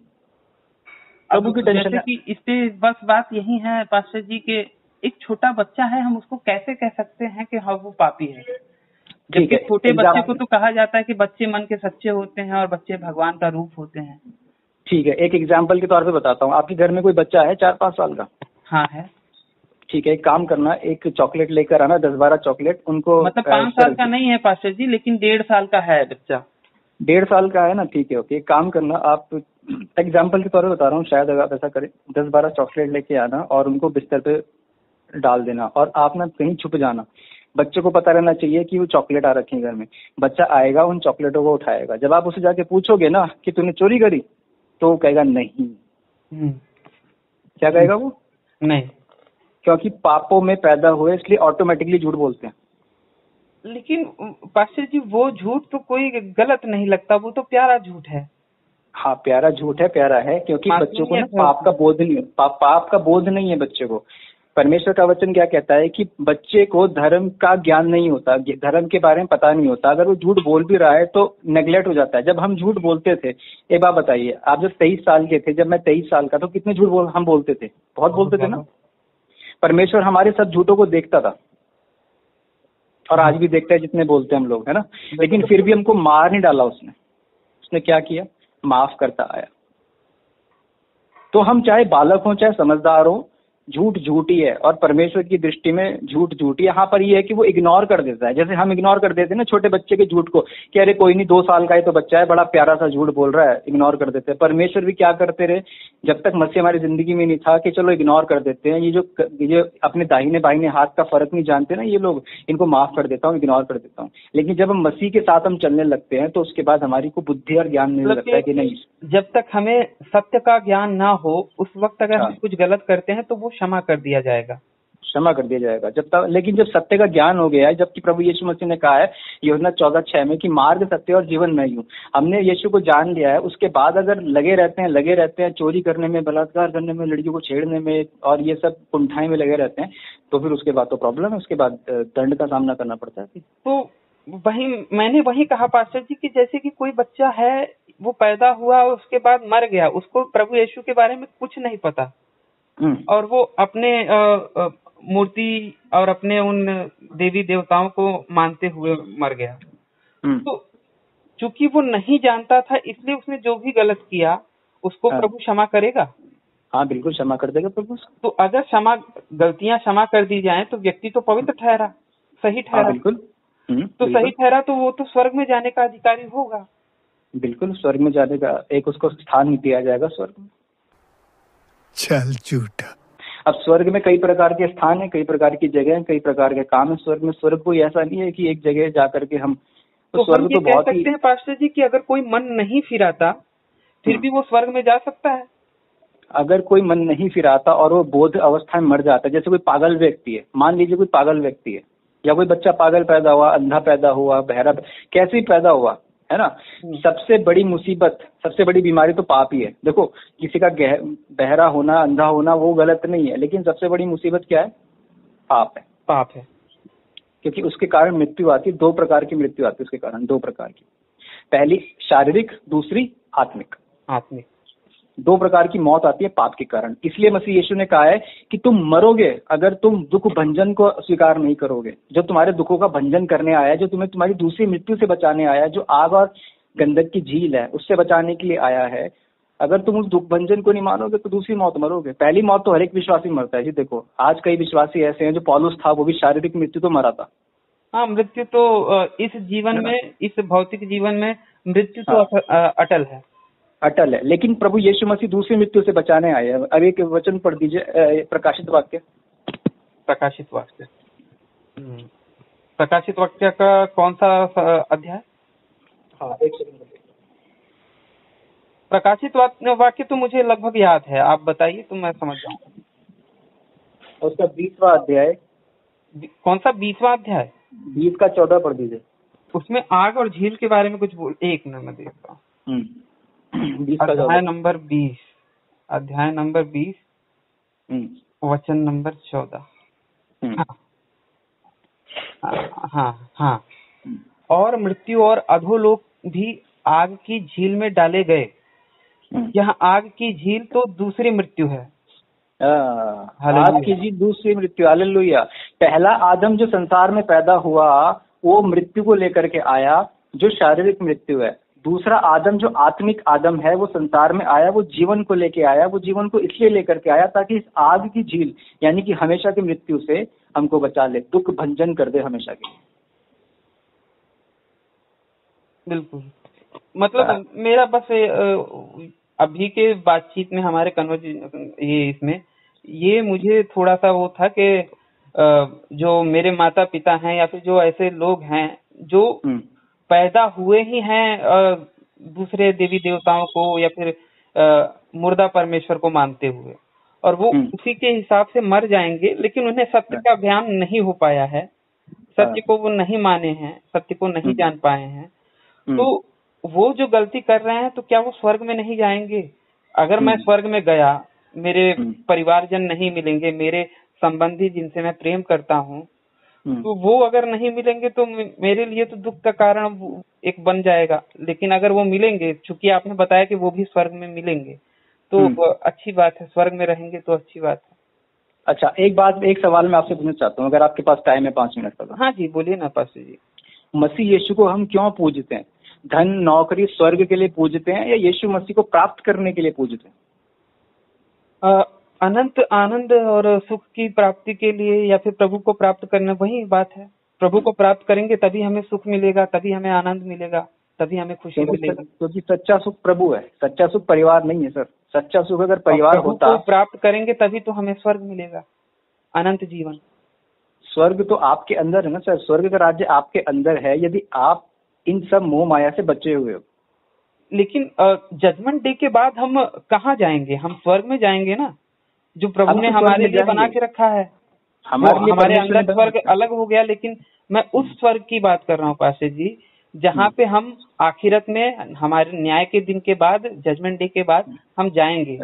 प्रभु की टेंशन है। इस पे बस बात यही है पास्टर जी के, एक छोटा बच्चा है, हम उसको कैसे कह सकते हैं कि हाँ वो पापी है, जबकि छोटे बच्चे को तो कहा जाता है कि बच्चे मन के सच्चे होते हैं और बच्चे भगवान का रूप होते हैं। ठीक है, एक एग्जाम्पल के तौर पे बताता हूँ। आपके घर में कोई बच्चा है 4-5 साल का? हाँ है। ठीक है, एक काम करना, एक चॉकलेट लेकर आना, 10-12 चॉकलेट उनको। मतलब 5 साल का नहीं है पास्टर जी, लेकिन 1.5 साल का है बच्चा। 1.5 साल का है ना, ठीक है, ओके, एक काम करना आप, एग्जाम्पल के तौर पे बता रहा हूँ, शायद अगर आप ऐसा करें, 10-12 चॉकलेट लेके आना और उनको बिस्तर पे डाल देना, और आप ना कहीं छुप जाना। बच्चे को पता रहना चाहिए कि वो चॉकलेट आ रखी है घर में। बच्चा आएगा, उन चॉकलेटों को उठाएगा। जब आप उसे जाके पूछोगे ना कि तूने चोरी करी, तो वो कहेगा नहीं। क्या कहेगा वो? नहीं। क्योंकि पापों में पैदा हुए, इसलिए ऑटोमेटिकली झूठ बोलते हैं। लेकिन पास्टर जी, वो झूठ तो कोई गलत नहीं लगता, वो तो प्यारा झूठ है। हाँ, प्यारा झूठ है, प्यारा है, क्योंकि बच्चों को ना पाप का बोध नहीं, पाप का बोध नहीं है बच्चे को। परमेश्वर का वचन क्या कहता है कि बच्चे को धर्म का ज्ञान नहीं होता, धर्म के बारे में पता नहीं होता। अगर वो झूठ बोल भी रहा है तो नेग्लेक्ट हो जाता है। जब हम झूठ बोलते थे, एक बात बताइए, आप जब 23 साल के थे, जब मैं 23 साल का, तो कितने झूठ हम बोलते थे? बहुत बोलते थे ना। परमेश्वर हमारे सब झूठों को देखता था, और आज भी देखता है जितने बोलते हैं हम लोग, है ना। लेकिन फिर भी हमको मार नहीं डाला उसने क्या किया? माफ करता आया। तो हम चाहे बालक हो चाहे समझदार हो, झूठ झूठ ही है, और परमेश्वर की दृष्टि में झूठ झूठ ही। यहाँ पर ये है कि वो इग्नोर कर देता है। जैसे हम इग्नोर कर देते हैं ना छोटे बच्चे के झूठ को, कि अरे कोई नहीं, 2 साल का ही तो बच्चा है, बड़ा प्यारा सा झूठ बोल रहा है, इग्नोर कर देते हैं। परमेश्वर भी क्या करते रहे, जब तक मसीह हमारी जिंदगी में नहीं था, कि चलो इग्नोर कर देते हैं, ये जो अपने दाहिने बाहिने हाथ का फर्क नहीं जानते ना ये लोग, इनको माफ कर देता हूँ, इग्नोर कर देता हूँ। लेकिन जब हम मसीह के साथ हम चलने लगते हैं, तो उसके बाद हमारी को बुद्धि और ज्ञान मिलने लगता है कि नहीं, जब तक हमें सत्य का ज्ञान ना हो, उस वक्त अगर हम कुछ गलत करते हैं तो वो क्षमा कर दिया जाएगा, क्षमा कर दिया जाएगा। जब तक, लेकिन जब सत्य का ज्ञान हो गया है, जबकि प्रभु यीशु मसीह ने कहा है यूहन्ना 14:6 में कि मार्ग, सत्य और जीवन मैं ही हूँ, हमने यीशु को जान लिया है, उसके बाद अगर लगे रहते हैं चोरी करने में, बलात्कार करने में, लड़कियों को छेड़ने में, और ये सब कुंठाई में लगे रहते हैं, तो फिर उसके बाद तो प्रॉब्लम है, उसके बाद दंड का सामना करना पड़ता है। तो मैंने वही कहा पास्टर जी कि जैसे कि कोई बच्चा है, वो पैदा हुआ और उसके बाद मर गया, उसको प्रभु यीशु के बारे में कुछ नहीं पता, और वो अपने मूर्ति और अपने उन देवी देवताओं को मानते हुए मर गया। तो चूंकि वो नहीं जानता था, इसलिए उसने जो भी गलत किया उसको प्रभु क्षमा करेगा। हाँ, बिल्कुल क्षमा कर देगा प्रभु। तो अगर गलतियां क्षमा कर दी जाएं तो व्यक्ति तो पवित्र ठहरा, सही ठहरा। बिल्कुल। तो सही ठहरा तो वो तो स्वर्ग में जाने का अधिकारी होगा। बिल्कुल, स्वर्ग में जाने का एक उसको स्थान दिया जाएगा स्वर्ग में। चल झूठा। अब स्वर्ग में कई प्रकार के स्थान है, कई प्रकार की जगह है, कई प्रकार के काम है स्वर्ग में। स्वर्ग कोई ऐसा नहीं है कि एक जगह जा करके हम, तो स्वर्ग हम ये तो कह सकते हैं पास्टर जी कि अगर कोई मन नहीं फिराता फिर भी वो स्वर्ग में जा सकता है। अगर कोई मन नहीं फिराता और वो बोध अवस्था में मर जाता है, जैसे कोई पागल व्यक्ति है, मान लीजिए कोई पागल व्यक्ति है, या कोई बच्चा पागल पैदा हुआ, अंधा पैदा हुआ, बहरा, कैसे भी पैदा हुआ, है ना। सबसे बड़ी मुसीबत, सबसे बड़ी बीमारी तो पाप ही है। देखो, किसी का बहरा होना, अंधा होना वो गलत नहीं है, लेकिन सबसे बड़ी मुसीबत क्या है? पाप है। पाप है, क्योंकि उसके कारण मृत्यु आती है। 2 प्रकार की मृत्यु आती है उसके कारण, 2 प्रकार की। पहली शारीरिक, दूसरी आत्मिक। 2 प्रकार की मौत आती है पाप के कारण। इसलिए मसीह यीशु ने कहा है कि तुम मरोगे अगर तुम दुख भंजन को स्वीकार नहीं करोगे। जो तुम्हारे दुखों का भंजन करने आया है, जो तुम्हें तुम्हारी दूसरी मृत्यु से बचाने आया है, जो आग और गंधक की झील है उससे बचाने के लिए आया है, अगर तुम उस दुख भंजन को नहीं मानोगे तो दूसरी मौत मरोगे। पहली मौत तो हर एक विश्वासी मरता है जी। देखो, आज कई विश्वासी ऐसे हैं, जो पौलुस था वो भी शारीरिक मृत्यु तो मरा था। हाँ, मृत्यु तो इस जीवन में, इस भौतिक जीवन में मृत्यु तो अटल है, अटल है। लेकिन प्रभु यीशु मसीह दूसरी मृत्यु से बचाने आए हैं। अब एक वचन पढ़ दीजिए, प्रकाशित वाक्य। प्रकाशित वाक्य का कौन सा अध्याय? हाँ, एक सेकंड। प्रकाशित वाक्य तो मुझे लगभग याद है, आप बताइए तो मैं समझ जाऊंगा। उसका 20वां अध्याय। कौन सा 20वां अध्याय? 20 का 14 पढ़ दीजिए। उसमें आग और झील के बारे में कुछ बोल, एक मिनट में देखता हूँ। अध्याय नंबर 20, वचन नंबर 14। हाँ। और मृत्यु और अधोलोक भी आग की झील में डाले गए। यहाँ आग की झील तो दूसरी मृत्यु है। आग की झील दूसरी मृत्यु। हालेलुया। पहला आदम जो संसार में पैदा हुआ वो मृत्यु को लेकर के आया, जो शारीरिक मृत्यु है। दूसरा आदम जो आत्मिक आदम है वो संसार में आया, वो जीवन को लेके आया। वो जीवन को इसलिए लेकर के आया ताकि इस आग की झील यानी कि हमेशा की मृत्यु से हमको बचा ले, दुख भंजन कर दे हमेशा के। बिल्कुल। मतलब मेरा बस अभी के बातचीत में हमारे कन्वर्सेशन ये इसमें ये मुझे थोड़ा सा वो था कि जो मेरे माता पिता हैं या फिर जो ऐसे लोग हैं जो पैदा हुए ही हैं दूसरे देवी देवताओं को या फिर मुर्दा परमेश्वर को मानते हुए, और वो उसी के हिसाब से मर जाएंगे, लेकिन उन्हें सत्य का ज्ञान नहीं हो पाया है, सत्य को वो नहीं माने हैं, सत्य को नहीं जान पाए हैं, तो वो जो गलती कर रहे हैं तो क्या वो स्वर्ग में नहीं जाएंगे? अगर मैं स्वर्ग में गया, मेरे परिवारजन नहीं मिलेंगे, मेरे संबंधी जिनसे मैं प्रेम करता हूँ, तो वो अगर नहीं मिलेंगे तो मेरे लिए तो दुख का कारण एक बन जाएगा। लेकिन अगर वो मिलेंगे, चूंकि आपने बताया कि वो भी स्वर्ग में मिलेंगे, तो अच्छी बात है, स्वर्ग में रहेंगे तो अच्छी बात है। अच्छा, एक सवाल मैं आपसे पूछना चाहता हूँ, अगर आपके पास टाइम है 5 मिनट का। हाँ जी, बोलिए ना पास्टर जी। मसीह यीशु को हम क्यों पूजते हैं? धन, नौकरी, स्वर्ग के लिए पूजते हैं या यीशु मसीह को प्राप्त करने के लिए पूजते हैं? अनंत आनंद और सुख की प्राप्ति के लिए या फिर प्रभु को प्राप्त करना, वही बात है। प्रभु को प्राप्त करेंगे तभी हमें सुख मिलेगा, तभी हमें आनंद मिलेगा, तभी हमें खुशी मिलेगी। क्योंकि सच्चा सुख प्रभु है, सच्चा सुख परिवार नहीं है सर। सच्चा सुख अगर परिवार होता, प्रभु को प्राप्त करेंगे तभी तो हमें स्वर्ग मिलेगा, अनंत जीवन। स्वर्ग तो आपके अंदर है ना सर, स्वर्ग का राज्य आपके अंदर है, यदि आप इन सब मोह माया से बचे हुए हो। लेकिन जजमेंट डे के बाद हम कहाँ जाएंगे? हम स्वर्ग में जाएंगे ना, जो प्रभु ने हमारे लिए बना के रखा है। हमारे अंदर स्वर्ग अलग हो गया, लेकिन मैं उस स्वर्ग की बात कर रहा हूँ पास्टर जी, जहाँ पे हम आखिरत में हमारे न्याय के दिन के बाद, जजमेंट डे के बाद हम जाएंगे।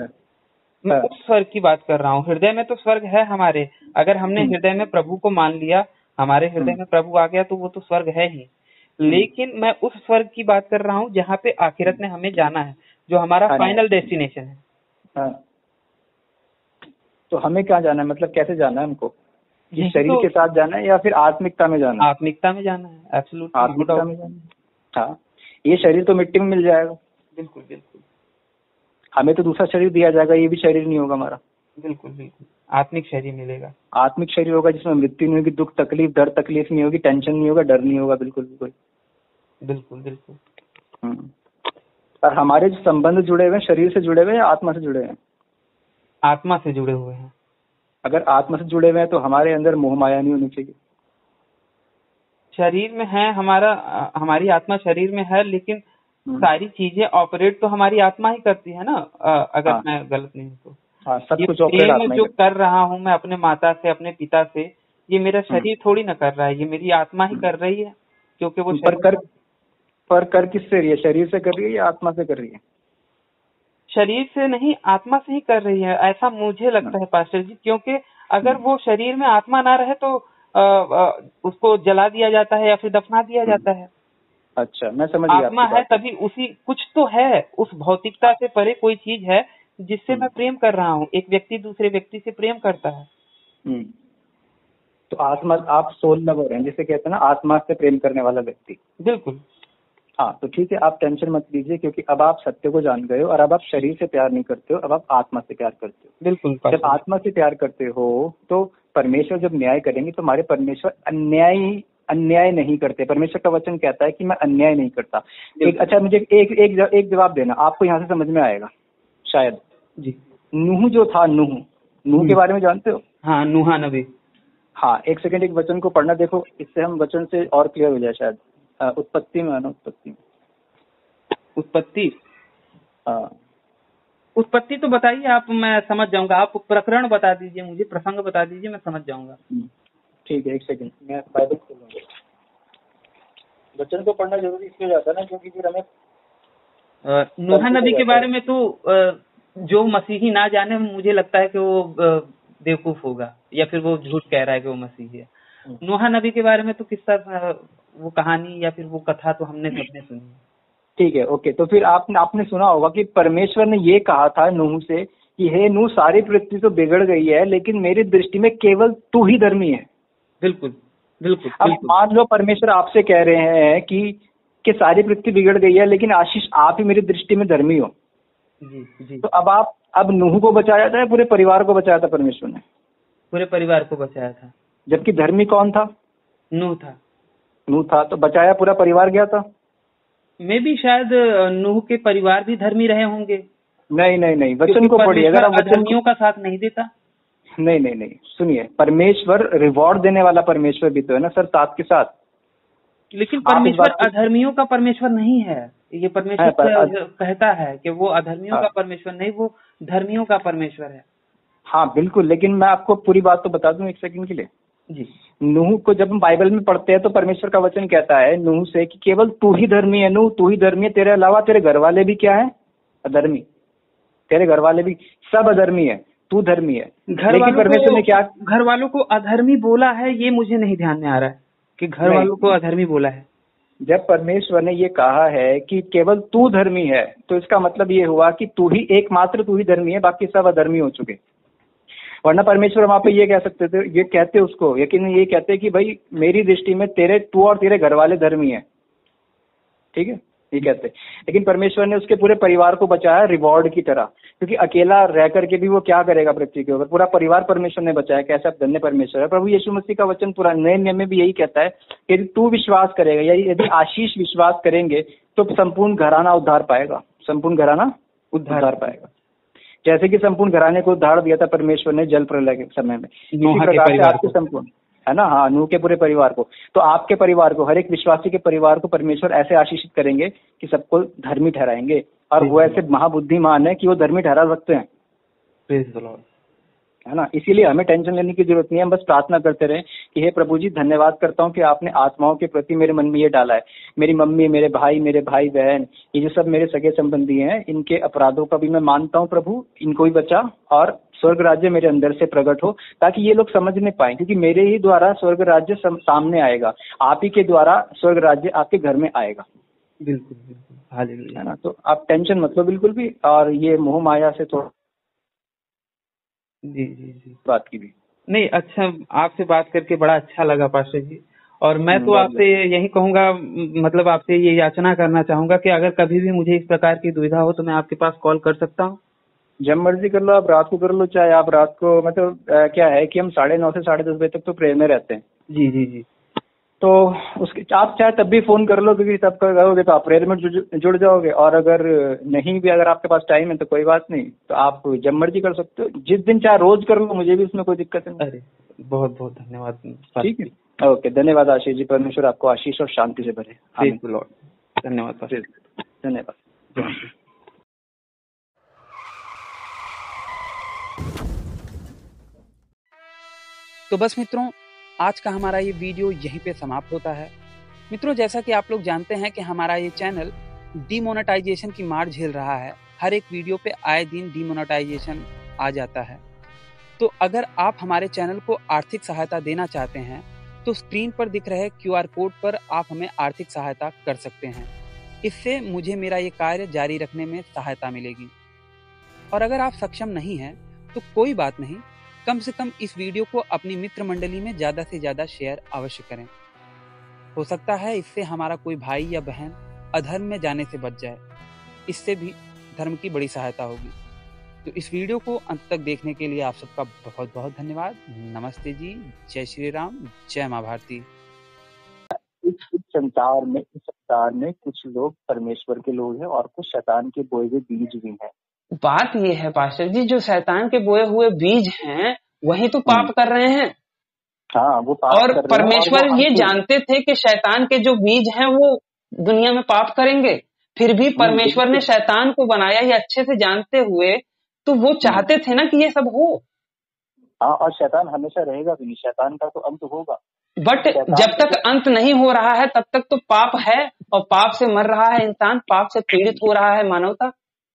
मैं उस स्वर्ग की बात कर रहा हूँ। हृदय में तो स्वर्ग है हमारे, अगर हमने हृदय में प्रभु को मान लिया, हमारे हृदय में प्रभु आ गया, तो वो तो स्वर्ग है ही। लेकिन मैं उस स्वर्ग की बात कर रहा हूँ जहाँ पे आखिरत में हमें जाना है, जो हमारा फाइनल डेस्टिनेशन है। तो हमें क्या जाना है, मतलब कैसे जाना है हमको? ये शरीर के साथ जाना है या फिर आत्मिकता में जाना है? आत्मिकता में जाना है, एब्सोल्युटली आत्मिकता में जाना है। हाँ, ये शरीर तो मिट्टी में मिल जाएगा। बिल्कुल बिल्कुल। हमें तो दूसरा शरीर दिया जाएगा, ये भी शरीर नहीं होगा हमारा। बिल्कुल बिल्कुल, आत्मिक शरीर मिलेगा। आत्मिक शरीर होगा जिसमें मृत्यु नहीं होगी, दुख तकलीफ दर्द तकलीफ नहीं होगी, टेंशन नहीं होगा, डर नहीं होगा। बिल्कुल बिल्कुल बिल्कुल बिल्कुल। और हमारे जो संबंध जुड़े हुए हैं, शरीर से जुड़े हुए हैं या आत्मा से जुड़े हैं? आत्मा से जुड़े हुए हैं। अगर आत्मा से जुड़े हुए हैं तो हमारे अंदर मोह माया नहीं होनी चाहिए। शरीर में है हमारी आत्मा शरीर में है, लेकिन सारी चीजें ऑपरेट तो हमारी आत्मा ही करती है ना, अगर मैं गलत नहीं हूँ तो। हाँ, सब ये कुछ प्रेम जो कर रहा हूँ मैं अपने माता से, अपने पिता से, ये मेरा शरीर थोड़ी ना कर रहा है, ये मेरी आत्मा ही कर रही है, क्योंकि वो पर कर किससे रही है? शरीर से कर रही है या आत्मा से कर रही है? शरीर से नहीं, आत्मा से ही कर रही है, ऐसा मुझे लगता है पास्टर जी। क्योंकि अगर वो शरीर में आत्मा ना रहे तो उसको जला दिया जाता है या फिर दफना दिया जाता है। अच्छा, मैं समझ गया। आत्मा है तभी उसी कुछ तो है, उस भौतिकता से परे कोई चीज है जिससे मैं प्रेम कर रहा हूँ। एक व्यक्ति दूसरे व्यक्ति से प्रेम करता है। तो आत्मा, आप सोल लवर हैं जिसे कहते हैं ना, आत्मा से प्रेम करने वाला व्यक्ति। बिल्कुल। हाँ, तो ठीक है, आप टेंशन मत लीजिए, क्योंकि अब आप सत्य को जान गए हो और अब आप शरीर से प्यार नहीं करते हो, अब आप आत्मा से प्यार करते हो। बिल्कुल। जब आत्मा से प्यार करते हो तो परमेश्वर जब न्याय करेंगे तो हमारे परमेश्वर अन्याय नहीं करते। परमेश्वर का वचन कहता है कि मैं अन्याय नहीं करता। अच्छा, मुझे एक जवाब देना, आपको यहाँ से समझ में आएगा शायद जी। नूह जो था, नूह के बारे में जानते हो? हाँ, नूहा नबी। हाँ, एक सेकंड, एक वचन को पढ़ना, देखो इससे हम वचन से और क्लियर हो जाए शायद। उत्पत्ति में आना, उत्पत्ति। हाँ, उत्पत्ति तो बताइए आप, मैं समझ जाऊंगा। आप प्रकरण बता दीजिए मुझे, प्रसंग बता दीजिए, मैं समझ जाऊंगा। ठीक है, एक सेकंड, मैं बाइबल खोलूंगा। वचन को पढ़ना जरूरी इसलिए जाता है ना, क्योंकि फिर हमें नूहा नबी के बारे में तो जो मसीही ना जाने, मुझे लगता है कि वो बेवकूफ होगा या फिर वो झूठ कह रहा है कि वो मसीही है। नूहा नबी के बारे में तो किस्सा, वो कहानी या फिर वो कथा तो हमने सबने सुनी है। ठीक है, ओके। तो फिर आपने सुना होगा कि परमेश्वर ने ये कहा था नूह से कि हे नूह, सारी पृथ्वी तो बिगड़ गई है, लेकिन मेरी दृष्टि में केवल तू ही धर्मी है। बिल्कुल बिल्कुल। अब मान लो परमेश्वर आपसे कह रहे हैं कि सारी पृथ्वी बिगड़ गई है, लेकिन आशीष आप ही मेरी दृष्टि में धर्मी हो। जी जी। तो अब नूह को बचाया था, पूरे परिवार को बचाया था परमेश्वर ने? पूरे परिवार को बचाया था। जबकि धर्मी कौन था? नूह था। तो बचाया पूरा परिवार गया था। मे भी शायद नूह के परिवार भी धर्मी रहे होंगे, नहीं नहीं नहीं, वचन क्योंकि को पढ़िए। अगर परमेश्वर आप वचन अधर्मियों का साथ नहीं देता। नहीं नहीं नहीं, सुनिए, परमेश्वर रिवॉर्ड देने वाला परमेश्वर भी तो है ना सर, साथ के साथ। लेकिन आप इस परमेश्वर बात को अधर्मियों का परमेश्वर नहीं है। ये परमेश्वर है, कहता है कि वो अधर्मियों का परमेश्वर नहीं, वो धर्मियों का परमेश्वर है। हाँ बिल्कुल, लेकिन मैं आपको पूरी बात तो बता दूं एक सेकंड के लिए। जी। नूह को जब हम बाइबल में पढ़ते हैं तो परमेश्वर का वचन कहता है नूह से कि केवल तू ही धर्मी है, नूह तू ही धर्मी है, तेरे अलावा तेरे घर वाले भी क्या है, अधर्मी। तेरे घर वाले भी सब अधर्मी है, तू धर्मी है। लेकिन परमेश्वर ने क्या, घर वालों को अधर्मी बोला है, ये मुझे नहीं ध्यान में आ रहा है कि घर वालों को अधर्मी बोला है। जब परमेश्वर ने ये कहा है कि केवल तू धर्मी है, तो इसका मतलब ये हुआ कि तू ही एकमात्र तू ही धर्मी है, बाकी सब अधर्मी हो चुके। वरना परमेश्वर वहां पे ये कह सकते थे, ये कहते उसको, लेकिन ये कहते कि भाई मेरी दृष्टि में तू और तेरे घर वाले धर्मी है, ठीक है, ये कहते। लेकिन परमेश्वर ने उसके पूरे परिवार को बचाया रिवॉर्ड की तरह, क्योंकि अकेला रह करके भी वो क्या करेगा पृथ्वी के ऊपर, पूरा परिवार परमेश्वर ने बचाया। कैसे आप धन्य परमेश्वर है। प्रभु यीशु मसीह का वचन पूरा नए नियम में भी यही कहता है कि यदि तू विश्वास करेगा या यदि आशीष विश्वास करेंगे तो संपूर्ण घराना उद्धार पाएगा, संपूर्ण घराना उद्धार पाएगा। जैसे कि संपूर्ण घराने को उद्धार दिया था परमेश्वर ने जल प्रलय के समय में, इसी प्रकार से आपके संपूर्ण, है ना, हाँ, नूह के पूरे परिवार को, तो आपके परिवार को, हर एक विश्वासी के परिवार को परमेश्वर ऐसे आशीषित करेंगे कि सबको धर्मी ठहराएंगे। और वो ऐसे महाबुद्धिमान है कि वो धर्मी ठहरा सकते हैं, है ना। इसीलिए हमें टेंशन लेने की जरूरत नहीं है, हम बस प्रार्थना करते रहे कि हे प्रभु जी, धन्यवाद करता हूँ कि आपने आत्माओं के प्रति मेरे मन में ये डाला है। मेरी मम्मी, मेरे भाई बहन, ये जो सब मेरे सगे संबंधी हैं, इनके अपराधों का भी मैं मानता हूँ प्रभु, इनको ही बचा और स्वर्ग राज्य मेरे अंदर से प्रकट हो, ताकि ये लोग समझ नहीं पाए, क्योंकि मेरे ही द्वारा स्वर्ग राज्य सामने आएगा, आप ही के द्वारा स्वर्ग राज्य आपके घर में आएगा। बिल्कुल बिल्कुल, हालेलुया, है ना। तो आप टेंशन मत लो बिल्कुल भी, और ये मोह माया से थोड़ा जी जी जी बात की भी नहीं। अच्छा, आपसे बात करके बड़ा अच्छा लगा पास्टर जी। और मैं तो आपसे यही कहूंगा, मतलब आपसे ये याचना करना चाहूंगा कि अगर कभी भी मुझे इस प्रकार की दुविधा हो तो मैं आपके पास कॉल कर सकता हूँ। जब मर्जी कर लो, आप रात को कर लो, चाहे आप रात को, मतलब क्या है कि हम 9:30 से 10:30 बजे तक तो प्रेयर में रहते हैं। जी जी जी। तो उसके आप चाहे तब भी फोन कर लो, क्योंकि तब करोगे तो आप प्रेयर में जुड़ जाओगे, और अगर नहीं भी, अगर आपके पास टाइम है तो कोई बात नहीं, तो आप जब मर्जी कर सकते हो, जिस दिन चाहे रोज कर लो, मुझे भी इसमें कोई दिक्कत नहीं। अरे बहुत बहुत धन्यवाद। ठीक है, ओके, धन्यवाद आशीष जी, परमेश्वर आपको आशीष और शांति से भरे। धन्यवाद, धन्यवाद। तो बस मित्रों, आज का हमारा ये वीडियो यहीं पे समाप्त होता है। मित्रों, जैसा कि आप लोग जानते हैं कि हमारा ये चैनल डीमोनेटाइजेशन की मार झेल रहा है। हर एक वीडियो पे आए दिन डीमोनेटाइजेशन आ जाता है। तो अगर आप हमारे चैनल को आर्थिक सहायता देना चाहते हैं तो स्क्रीन पर दिख रहे QR कोड पर आप हमें आर्थिक सहायता कर सकते हैं। इससे मुझे मेरा ये कार्य जारी रखने में सहायता मिलेगी। और अगर आप सक्षम नहीं हैं तो कोई बात नहीं, कम से कम इस वीडियो को अपनी मित्र मंडली में ज़्यादा से ज़्यादा शेयर अवश्य करें। हो सकता है इससे हमारा कोई भाई या बहन अधर्म में जाने से बच जाए। इससे भी धर्म की बड़ी सहायता होगी। तो इस वीडियो को अंत तक देखने के लिए आप सबका बहुत बहुत धन्यवाद। नमस्ते जी, जय श्री राम, जय माँ भारती। इस संसार में कुछ लोग परमेश्वर के लोग हैं और कुछ शैतान के बोए हुए बीज भी हैं। बात ये है पास्टर जी, जो शैतान के बोए हुए बीज हैं वही तो पाप कर रहे हैं। हाँ, वो पाप और कर रहे हैं, परमेश्वर और ये जानते थे कि शैतान के जो बीज हैं वो दुनिया में पाप करेंगे, फिर भी परमेश्वर ने शैतान को बनाया ये अच्छे से जानते हुए, तो वो चाहते थे ना कि ये सब हो। हाँ, और शैतान हमेशा रहेगा भी नहीं, शैतान का तो अंत होगा। बट जब तक अंत नहीं हो रहा है तब तक तो पाप है, और पाप से मर रहा है इंसान, पाप से पीड़ित हो रहा है मानवता।